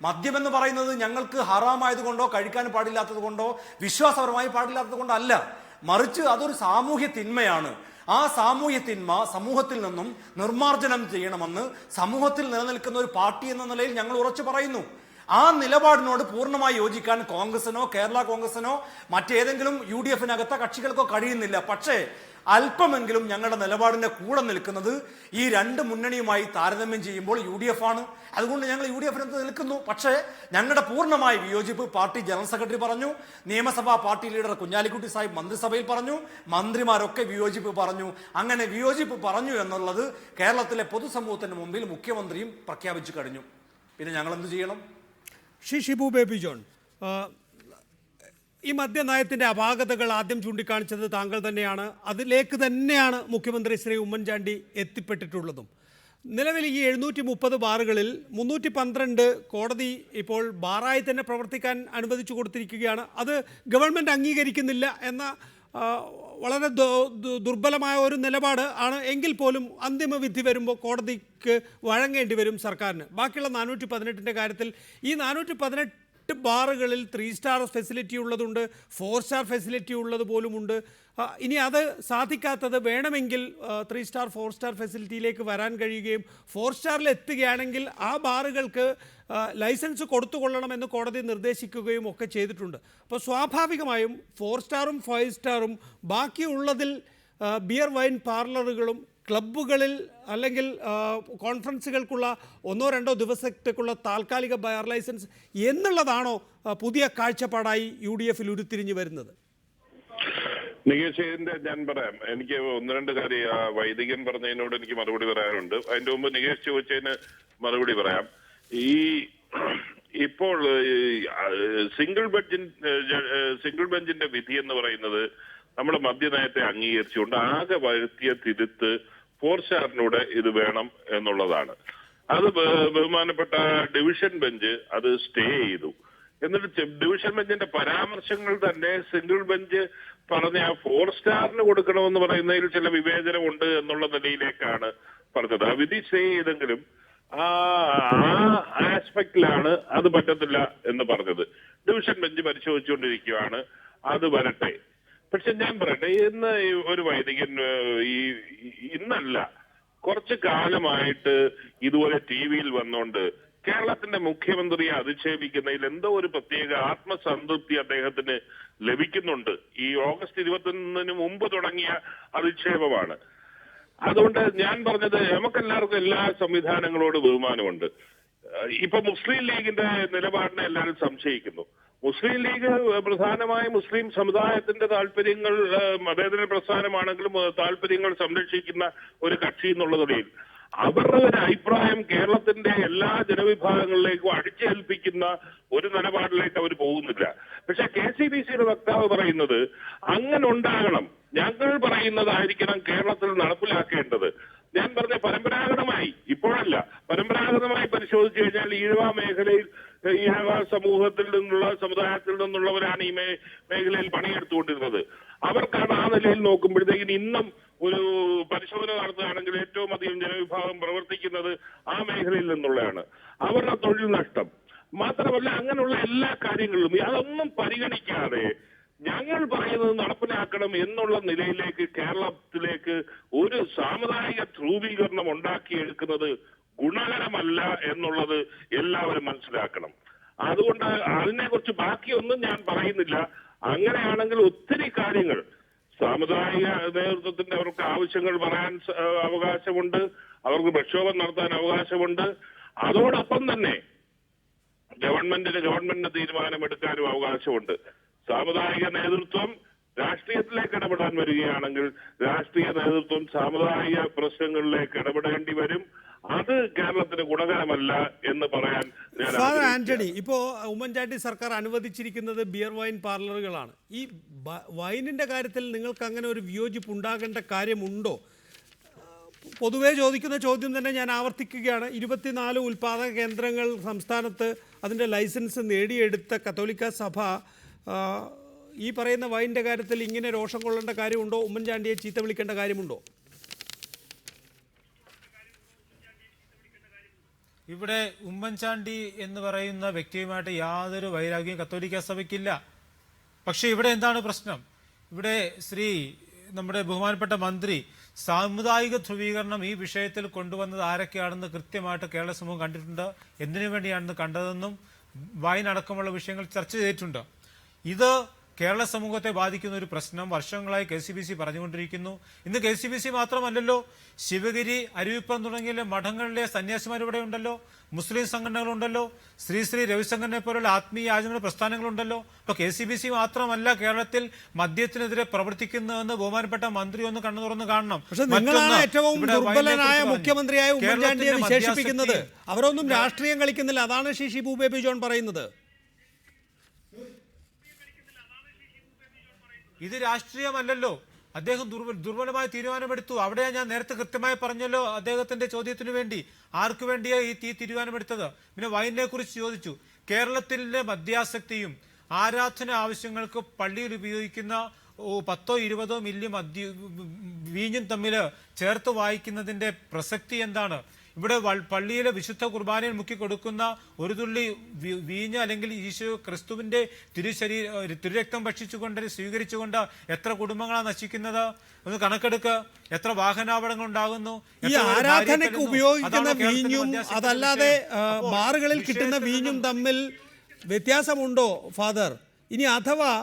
S9: മദ്യം എന്ന് പറയുന്നത് ഞങ്ങൾക്ക് ഹറാമായതുകൊണ്ടോ കഴിക്കാൻ പാടില്ലാത്തത് കൊണ്ടോ വിശ്വാസപരമായി പാടില്ലാത്തത് കൊണ്ടോ അല്ല, മറിച്ച് അതൊരു സാമൂഹ്യ തിന്മയാണ്. ആ സാമൂഹ്യ തിന്മ സമൂഹത്തിൽ നിന്നും നിർമ്മാർജ്ജനം ചെയ്യണമെന്ന് സമൂഹത്തിൽ നിലനിൽക്കുന്ന ഒരു പാർട്ടി എന്ന നിലയിൽ ഞങ്ങൾ ഉറച്ചു പറയുന്നു. ആ നിലപാടിനോട് പൂർണ്ണമായി യോജിക്കാൻ കോൺഗ്രസിനോ കേരള കോൺഗ്രസിനോ മറ്റേതെങ്കിലും UDF-നകത്ത കക്ഷികൾക്കോ കഴിയുന്നില്ല. പക്ഷേ അല്പമെങ്കിലും ഞങ്ങളുടെ നിലപാടിന്റെ കൂടെ നിൽക്കുന്നത് ഈ രണ്ട് മുന്നണിയുമായി താരതമ്യം ചെയ്യുമ്പോൾ UDF ആണ്. അതുകൊണ്ട് ഞങ്ങൾ UDF-നകത്ത് നിൽക്കുന്നു. പക്ഷേ ഞങ്ങളുടെ പൂർണ്ണമായ വിയോജിപ്പ് പാർട്ടി ജനറൽ സെക്രട്ടറി പറഞ്ഞു, നിയമസഭാ പാർട്ടി ലീഡർ കുഞ്ഞാലിക്കുട്ടി സാഹിബ് മന്ത്രിസഭയിൽ പറഞ്ഞു, മന്ത്രിമാരൊക്കെ വിയോജിപ്പ് പറഞ്ഞു. അങ്ങനെ വിയോജിപ്പ് പറഞ്ഞു എന്നുള്ളത് കേരളത്തിലെ പൊതുസമൂഹത്തിന് മുമ്പിൽ മുഖ്യമന്ത്രിയും പ്രഖ്യാപിച്ചു കഴിഞ്ഞു. പിന്നെ ഞങ്ങൾ എന്ത് ചെയ്യണം?
S1: ഷിബു ബേബി ജോൺ, ഈ മദ്യനയത്തിൻ്റെ അപാകതകൾ ആദ്യം ചൂണ്ടിക്കാണിച്ചത് താങ്കൾ തന്നെയാണ്. അതിലേക്ക് തന്നെയാണ് മുഖ്യമന്ത്രി ശ്രീ ഉമ്മൻചാണ്ടി എത്തിപ്പെട്ടിട്ടുള്ളതും. നിലവിൽ ഈ 730 ബാറുകളിൽ 312 കോടതി ഇപ്പോൾ ബാറായി തന്നെ പ്രവർത്തിക്കാൻ അനുവദിച്ചു കൊടുത്തിരിക്കുകയാണ്. അത് ഗവൺമെൻറ് അംഗീകരിക്കുന്നില്ല എന്ന വളരെ ദുർബലമായ ഒരു നിലപാട് ആണ്. എങ്കിൽ പോലും അന്തിമ വിധി വരുമ്പോൾ കോടതിക്ക് വഴങ്ങേണ്ടി വരും സർക്കാരിന്. ബാക്കിയുള്ള 418-ൻ്റെ കാര്യത്തിൽ ഈ 418 ബാറുകളിൽ 3 സ്റ്റാർ ഫെസിലിറ്റി ഉള്ളതുണ്ട്, 4 സ്റ്റാർ ഫെസിലിറ്റി ഉള്ളത് പോലുമുണ്ട്. ഇനി അത് സാധിക്കാത്തത് വേണമെങ്കിൽ 3 സ്റ്റാർ 4 സ്റ്റാർ ഫെസിലിറ്റിയിലേക്ക് വരാൻ കഴിയുകയും 4 സ്റ്റാറിൽ എത്തുകയാണെങ്കിൽ ആ ബാറുകൾക്ക് ലൈസൻസ് കൊടുത്തുകൊള്ളണമെന്ന് കോടതി നിർദ്ദേശിക്കുകയും ഒക്കെ ചെയ്തിട്ടുണ്ട്. അപ്പോൾ സ്വാഭാവികമായും 4 സ്റ്റാറും 5 സ്റ്റാറും ബാക്കിയുള്ളതിൽ ബിയർ വൈൻ പാർലറുകളും ക്ലബ്ബുകളിൽ അല്ലെങ്കിൽ കോൺഫറൻസുകൾക്കുള്ള 1-2 ദിവസത്തേക്കുള്ള താൽക്കാലിക ബയർ ലൈസൻസ് എന്നുള്ളതാണോ പുതിയ കാഴ്ചപ്പാടായി UDF-ൽ ഉരുത്തിരിഞ്ഞു വരുന്നത്?
S11: നികേഷ്, ഞാൻ പറയാം. എനിക്ക് 1-2 കാര്യം വൈദികൻ പറഞ്ഞതിനോട് എനിക്ക് മറുപടി പറയാനുണ്ട്. അതിന്റെ മുമ്പ് നികേഷ് ചോദിച്ചതിന് മറുപടി പറയാം. ഇപ്പോൾ സിംഗിൾ ബെഞ്ചിന്റെ വിധി എന്ന് പറയുന്നത് നമ്മുടെ മദ്യനയത്തെ അംഗീകരിച്ചുകൊണ്ട് ആകെ വരുത്തിയ തിരുത്ത് 4 സ്റ്റാറിനൂടെ ഇത് വേണം എന്നുള്ളതാണ്. അത് ബഹുമാനപ്പെട്ട ഡിവിഷൻ ബെഞ്ച് അത് സ്റ്റേ ചെയ്തു. എന്നിട്ട് ഡിവിഷൻ ബെഞ്ചിന്റെ പരാമർശങ്ങൾ തന്നെ സിംഗിൾ ബെഞ്ച് പറഞ്ഞ 4 സ്റ്റാറിന് കൊടുക്കണമെന്ന് പറയുന്നതിൽ ചില വിവേചനമുണ്ട് എന്നുള്ള നിലയിലേക്കാണ് പറഞ്ഞത്. ആ വിധി സ്റ്റേ ചെയ്തെങ്കിലും ആ ആസ്പെക്റ്റിലാണ് അത് പറ്റത്തില്ല എന്ന് പറഞ്ഞത്. ഡിവിഷൻ ബെഞ്ച് പരിശോധിച്ചുകൊണ്ടിരിക്കുകയാണ്, അത് വരട്ടെ. പക്ഷെ ഞാൻ പറയട്ടെ, ഇന്ന് ഒരു വൈദികൻ ഇന്നല്ല കുറച്ചു കാലമായിട്ട് ഇതുപോലെ TV-യിൽ വന്നുകൊണ്ട് കേരളത്തിന്റെ മുഖ്യമന്ത്രിയെ അധിക്ഷേപിക്കുന്നതിൽ എന്തോ ഒരു പ്രത്യേക ആത്മസംതൃപ്തി അദ്ദേഹത്തിന് ലഭിക്കുന്നുണ്ട്. ഈ ഓഗസ്റ്റ് 21-ന് മുമ്പ് തുടങ്ങിയ അധിക്ഷേപമാണ്. അതുകൊണ്ട് ഞാൻ പറഞ്ഞത്, നമുക്കെല്ലാവർക്കും എല്ലാ സംവിധാനങ്ങളോട് ബഹുമാനമുണ്ട്. ഇപ്പൊ മുസ്ലിം ലീഗിന്റെ നിലപാടിനെ എല്ലാവരും സംശയിക്കുന്നു. മുസ്ലിം ലീഗ് പ്രധാനമായും മുസ്ലിം സമുദായത്തിന്റെ താല്പര്യങ്ങൾ, മതേതര പ്രസ്ഥാനമാണെങ്കിലും താല്പര്യങ്ങൾ സംരക്ഷിക്കുന്ന ഒരു കക്ഷി എന്നുള്ള നിലയിൽ അവരുടെ ഒരു അഭിപ്രായം കേരളത്തിന്റെ എല്ലാ ജനവിഭാഗങ്ങളിലേക്കും അടിച്ചേൽപ്പിക്കുന്ന ഒരു നിലപാടിലേക്ക് അവർ പോകുന്നില്ല. പക്ഷെ KCBCയുടെ വക്താവ് പറയുന്നത് അങ്ങനെ ഉണ്ടാകണം, ഞങ്ങൾ പറയുന്നതായിരിക്കണം കേരളത്തിൽ നടപ്പിലാക്കേണ്ടത്. ഞാൻ പറഞ്ഞ പരമ്പരാഗതമായി, ഇപ്പോഴല്ല, പരമ്പരാഗതമായി പരിശോധിച്ചു കഴിഞ്ഞാൽ ഈഴവ മേഖലയിൽ, ഈഴവ സമൂഹത്തിൽ നിന്നുള്ള സമുദായത്തിൽ നിന്നുള്ളവരാണ് ഈ മേഖലയിൽ പണിയെടുത്തുകൊണ്ടിരുന്നത്. അവർക്കാണ് ആ നിലയിൽ നോക്കുമ്പോഴത്തേക്കിന് ഇന്നും ഒരു പരിശോധന നടത്തുകയാണെങ്കിൽ ഏറ്റവും അധികം ജനവിഭാഗം പ്രവർത്തിക്കുന്നത് ആ മേഖലയിൽ നിന്നുള്ളതാണ്. അവരുടെ തൊഴിൽ നഷ്ടം മാത്രമല്ല, അങ്ങനെയുള്ള എല്ലാ കാര്യങ്ങളിലും അതൊന്നും പരിഗണിക്കാതെ ഞങ്ങൾ പറയുന്നത് നടപ്പിലാക്കണം എന്നുള്ള നിലയിലേക്ക് കേരളത്തിലേക്ക് ഒരു സാമുദായിക ധ്രുവീകരണം ഉണ്ടാക്കിയെടുക്കുന്നത് ഗുണകരമല്ല എന്നുള്ളത് എല്ലാവരും മനസ്സിലാക്കണം. അതുകൊണ്ട് അതിനെക്കുറിച്ച് ബാക്കിയൊന്നും ഞാൻ പറയുന്നില്ല. അങ്ങനെയാണെങ്കിൽ ഒത്തിരി കാര്യങ്ങൾ സാമുദായിക നേതൃത്വത്തിന്റെ അവർക്ക് ആവശ്യങ്ങൾ പറയാൻ അവകാശമുണ്ട്, അവർക്ക് പ്രക്ഷോഭം നടത്താൻ അവകാശമുണ്ട്. അതോടൊപ്പം തന്നെ ഗവൺമെന്റിന് തീരുമാനമെടുക്കാനും അവകാശമുണ്ട്. സാമുദായിക നേതൃത്വം രാഷ്ട്രീയത്തിലേക്ക് ഇടപെടാൻ വരികയാണെങ്കിൽ രാഷ്ട്രീയ നേതൃത്വം സാമുദായിക പ്രശ്നങ്ങളിലേക്ക് ഇടപെടേണ്ടി വരും. അത് കേരളത്തിന് ഗുണകരമല്ല എന്ന് പറയാൻ ഞാൻ
S1: ഫാദർ ആന്റണി, ഇപ്പോ ഉമ്മൻചാണ്ടി സർക്കാർ അനുവദിച്ചിരിക്കുന്നത് ബിയർ വൈൻ പാർലറുകളാണ്. ഈ വൈനിന്റെ കാര്യത്തിൽ നിങ്ങൾക്ക് അങ്ങനെ ഒരു വിയോജിപ്പ് ഉണ്ടാകേണ്ട കാര്യമുണ്ടോ? പൊതുവേ ചോദിക്കുന്ന ചോദ്യം തന്നെ ഞാൻ ആവർത്തിക്കുകയാണ്. 24 ഉൽപാദക കേന്ദ്രങ്ങൾ സംസ്ഥാനത്ത് അതിൻ്റെ ലൈസൻസ് നേടിയെടുത്ത കത്തോലിക്ക സഭ ഈ പറയുന്ന വൈനിൻ്റെ കാര്യത്തിൽ ഇങ്ങനെ രോഷം കൊള്ളേണ്ട കാര്യമുണ്ടോ? ഉമ്മൻചാണ്ടിയെ ചീത്ത വിളിക്കേണ്ട കാര്യമുണ്ടോ?
S8: ഇവിടെ ഉമ്മൻചാണ്ടി എന്ന് പറയുന്ന വ്യക്തിയുമായിട്ട് യാതൊരു വൈരാഗ്യവും കത്തോലിക്ക സഭയ്ക്കില്ല. പക്ഷെ ഇവിടെ എന്താണ് പ്രശ്നം? ഇവിടെ നമ്മുടെ ബഹുമാനപ്പെട്ട മന്ത്രി സാമുദായിക ധ്രുവീകരണം ഈ വിഷയത്തിൽ കൊണ്ടുവന്നത് ആരൊക്കെയാണെന്ന് കൃത്യമായിട്ട് കേരള സമൂഹം കണ്ടിട്ടുണ്ട്. എന്തിനു വേണ്ടിയാണെന്ന് കണ്ടതെന്നും വൈൻ അടക്കമുള്ള വിഷയങ്ങൾ ചർച്ച ചെയ്തിട്ടുണ്ട്. ഇത് കേരള സമൂഹത്തെ ബാധിക്കുന്ന ഒരു പ്രശ്നം വർഷങ്ങളായി KCBC പറഞ്ഞുകൊണ്ടിരിക്കുന്നു. ഇന്ന് KCBC മാത്രമല്ലല്ലോ, ശിവഗിരി, അരുവിപ്പുറം തുടങ്ങിയ മഠങ്ങളിലെ സന്യാസിമാരിവിടെ ഉണ്ടല്ലോ, മുസ്ലിം സംഘടനകളുണ്ടല്ലോ, ശ്രീ രവിശങ്കരനെ പോലുള്ള ആത്മീയ ആചരണ പ്രസ്ഥാനങ്ങളുണ്ടല്ലോ. അപ്പൊ KCBC മാത്രമല്ല കേരളത്തിൽ മദ്യത്തിനെതിരെ പ്രവർത്തിക്കുന്നതെന്ന് ബഹുമാനപ്പെട്ട മന്ത്രി ഒന്ന് കണ്ണു തുറന്ന് കാണണം.
S1: നിങ്ങളാണ് ഏറ്റവും ദുർബലനായ മുഖ്യമന്ത്രിയായ ഉമ്മൻചാണ്ടിയെ വിശേഷിപ്പിക്കുന്നത്. അവരൊന്നും രാഷ്ട്രീയം കളിക്കുന്നില്ല. അതാണ് ഷിബു ബേബി ജോൺ പറയുന്നത്.
S8: ഇത് രാഷ്ട്രീയമല്ലല്ലോ. അദ്ദേഹം ദുർബലമായ തീരുമാനമെടുത്തു. അവിടെ ഞാൻ നേരത്തെ കൃത്യമായി പറഞ്ഞല്ലോ അദ്ദേഹത്തിന്റെ ചോദ്യത്തിനു വേണ്ടി ആർക്കു വേണ്ടിയാണ് ഈ തീരുമാനമെടുത്തത്. പിന്നെ വൈനിനെ കുറിച്ച് ചോദിച്ചു. കേരളത്തിലെ മദ്യാസക്തിയും ആരാധന ആവശ്യങ്ങൾക്ക് പള്ളിയിൽ ഉപയോഗിക്കുന്ന 10-20 മില്ലി വീഞ്ഞും തമ്മിൽ ചേർത്ത് വായിക്കുന്നതിന്റെ പ്രസക്തി എന്താണ്? ഇവിടെ പള്ളിയിലെ വിശുദ്ധ കുർബാനയിൽ മുക്കി കൊടുക്കുന്ന ഒരു തുള്ളി വീഞ്ഞ് അല്ലെങ്കിൽ ഈശോ ക്രിസ്തുവിന്റെ തിരുരക്തം ഭക്ഷിച്ചുകൊണ്ട് സ്വീകരിച്ചുകൊണ്ട് എത്ര കുടുംബങ്ങളാണ് നശിക്കുന്നത്? ഒന്ന് കണക്കെടുക്കുക. എത്ര വാഹനാപകടങ്ങൾ ഉണ്ടാകുന്നു?
S1: ഈ ആരാധനയ്ക്ക് ഉപയോഗിക്കുന്ന വീഞ്ഞും അതല്ലാതെ ബാറുകളിൽ കിട്ടുന്ന വീഞ്ഞും തമ്മിൽ വ്യത്യാസമുണ്ടോ ഫാദർ? ഇനി അഥവാ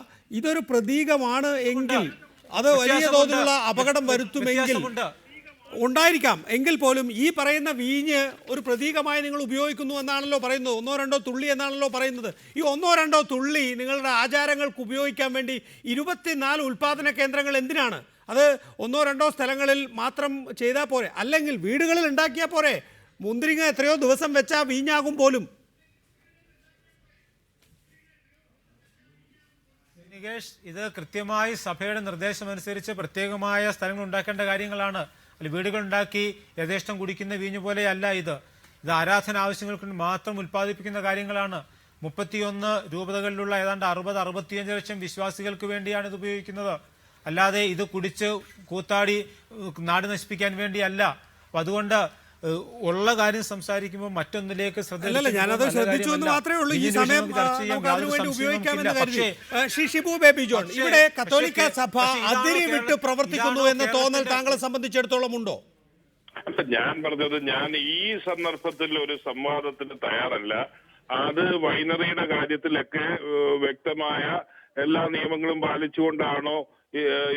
S1: ഇതൊരു പ്രതീകമാണ് എങ്കിൽ അത് വലിയ തോതിലുള്ള അപകടം വരുത്തുമെങ്കിൽ ഉണ്ടായിരിക്കാം. എങ്കിൽ പോലും ഈ പറയുന്ന വീഞ്ഞ് ഒരു പ്രതീകമായി നിങ്ങൾ ഉപയോഗിക്കുന്നു എന്നാണല്ലോ പറയുന്നത്. 1-2 തുള്ളി എന്നാണല്ലോ പറയുന്നത്. ഈ 1-2 തുള്ളി നിങ്ങളുടെ ആചാരങ്ങൾക്ക് ഉപയോഗിക്കാൻ വേണ്ടി 24 ഉൽപാദന കേന്ദ്രങ്ങൾ എന്തിനാണ്? അത് 1-2 സ്ഥലങ്ങളിൽ മാത്രം ചെയ്താൽ പോരെ? അല്ലെങ്കിൽ വീടുകളിൽ ഉണ്ടാക്കിയാൽ പോരെ? മുന്തിരിങ്ങ എത്രയോ ദിവസം വെച്ചാൽ വീഞ്ഞാകും പോലും.
S8: നികേഷ്, ഇത് കൃത്യമായി സഭയുടെ നിർദ്ദേശമനുസരിച്ച് പ്രത്യേകമായ സ്ഥലങ്ങൾ ഉണ്ടാക്കേണ്ട കാര്യങ്ങളാണ്. വീടുകളുണ്ടാക്കി യഥേഷ്ടം കുടിക്കുന്ന വീഞ്ഞു പോലെയല്ല ഇത്. ആരാധന ആവശ്യങ്ങൾക്ക് മാത്രം ഉൽപ്പാദിപ്പിക്കുന്ന കാര്യങ്ങളാണ്. 31 രൂപതകളിലുള്ള ഏതാണ്ട് 60-65 ലക്ഷം വിശ്വാസികൾക്ക് വേണ്ടിയാണ് ഇത് ഉപയോഗിക്കുന്നത്. അല്ലാതെ ഇത് കുടിച്ച് കൂത്താടി നാട് നശിപ്പിക്കാൻ വേണ്ടിയല്ല. അപ്പൊ അതുകൊണ്ട് ഉള്ള കാര്യം സംസാരിക്കുമ്പോൾ മറ്റൊന്നിലേക്ക്
S1: ഷിബു ബേബി ജോൺ, ഇവിടെ കത്തോലിക്ക സഭ അതിരി വിട്ട് പ്രവർത്തിക്കുന്നു എന്ന തോന്നൽ താങ്കളെ സംബന്ധിച്ചിടത്തോളം ഉണ്ടോ?
S11: ഞാൻ പറഞ്ഞത്, ഞാൻ ഈ സന്ദർഭത്തിൽ ഒരു സംവാദത്തിന് തയ്യാറല്ല. അത് വൈനറിയുടെ കാര്യത്തിലൊക്കെ വ്യക്തമായ എല്ലാ നിയമങ്ങളും പാലിച്ചുകൊണ്ടാണോ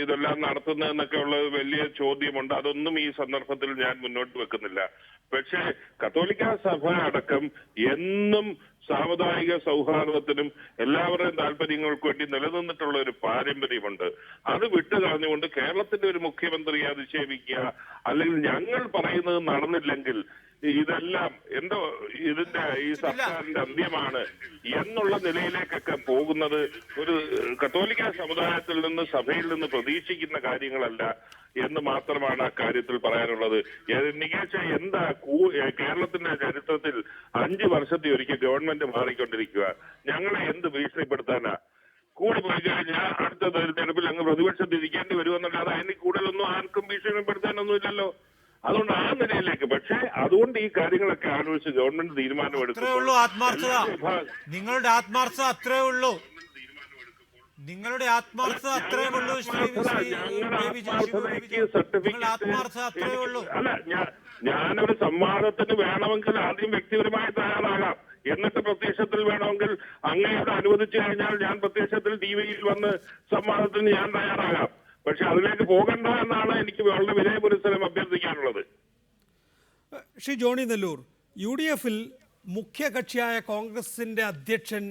S11: ഇതെല്ലാം നടത്തുന്നതെന്നൊക്കെ ഉള്ള വലിയ ചോദ്യമുണ്ട്. അതൊന്നും ഈ സന്ദർഭത്തിൽ ഞാൻ മുന്നോട്ട് വെക്കുന്നില്ല. പക്ഷേ കത്തോലിക്ക സഭ അടക്കം എന്നും സാമുദായിക സൗഹാർദ്ദത്തിനും എല്ലാവരുടെയും താല്പര്യങ്ങൾക്ക് വേണ്ടി നിലനിന്നിട്ടുള്ള ഒരു പാരമ്പര്യമുണ്ട്. അത് വിട്ടുകളഞ്ഞുകൊണ്ട് കേരളത്തിന്റെ ഒരു മുഖ്യമന്ത്രിയെ അധിക്ഷേപിക്കുക, അല്ലെങ്കിൽ ഞങ്ങൾ പറയുന്നത് നടന്നില്ലെങ്കിൽ ഇതെല്ലാം എന്തോ ഇതിന്റെ ഈ സർക്കാരിന്റെ അന്ത്യമാണ് എന്നുള്ള നിലയിലേക്കൊക്കെ പോകുന്നത് ഒരു കത്തോലിക്ക സമുദായത്തിൽ നിന്ന്, സഭയിൽ നിന്ന് പ്രതീക്ഷിക്കുന്ന കാര്യങ്ങളല്ല എന്ന് മാത്രമാണ് ആ കാര്യത്തിൽ പറയാനുള്ളത്. നികേഷ്, എന്താ കേരളത്തിന്റെ ചരിത്രത്തിൽ 5 വർഷത്തെ ഒരിക്കൽ ഗവൺമെന്റ് മാറിക്കൊണ്ടിരിക്കുക. ഞങ്ങളെ എന്ത് ഭീഷണിപ്പെടുത്താനാ? കൂടി പോയി കഴിഞ്ഞാൽ അടുത്ത തെരഞ്ഞെടുപ്പിൽ അങ്ങ് പ്രതിപക്ഷത്തിൽ ഇരിക്കേണ്ടി വരുമെന്നല്ലാതെ അതിന് കൂടുതലൊന്നും ആർക്കും ഭീഷണിപ്പെടുത്താനൊന്നും ഇല്ലല്ലോ. അതുകൊണ്ട് ആ നിലയിലേക്ക്, പക്ഷേ അതുകൊണ്ട് ഈ കാര്യങ്ങളൊക്കെ ആലോചിച്ച് ഗവൺമെന്റ് തീരുമാനമെടുക്കും.
S8: നിങ്ങളുടെ ആത്മാർത്ഥത അത്രേ ഉള്ളൂ. നിങ്ങളുടെ ആത്മാർത്ഥത അത്രേ ഉള്ളൂ നിങ്ങളുടെ ആത്മാർത്ഥത അത്രേ ഉള്ളൂ.
S11: അല്ല, ഞാനൊരു സംവാദത്തിന് വേണമെങ്കിൽ ആദ്യം വ്യക്തിപരമായി തയ്യാറാകാം, എന്നിട്ട് പ്രത്യക്ഷത്തിൽ വേണമെങ്കിൽ അങ്ങയോട് അനുവദിച്ചു കഴിഞ്ഞാൽ ഞാൻ പ്രത്യക്ഷത്തിൽ ടിവിയിൽ വന്ന് സംവാദത്തിന് ഞാൻ തയ്യാറാകാം. പക്ഷെ അതിലേക്ക് പോകണ്ട എന്നാണ് എനിക്ക് വളരെ വിനയപുരസ്സരം അഭ്യർത്ഥിക്കാനുള്ളത്.
S1: ശ്രീ ജോണി നെല്ലൂർ, UDF-ൽ മുഖ്യ കക്ഷിയായ കോൺഗ്രസിൻ്റെ അധ്യക്ഷൻ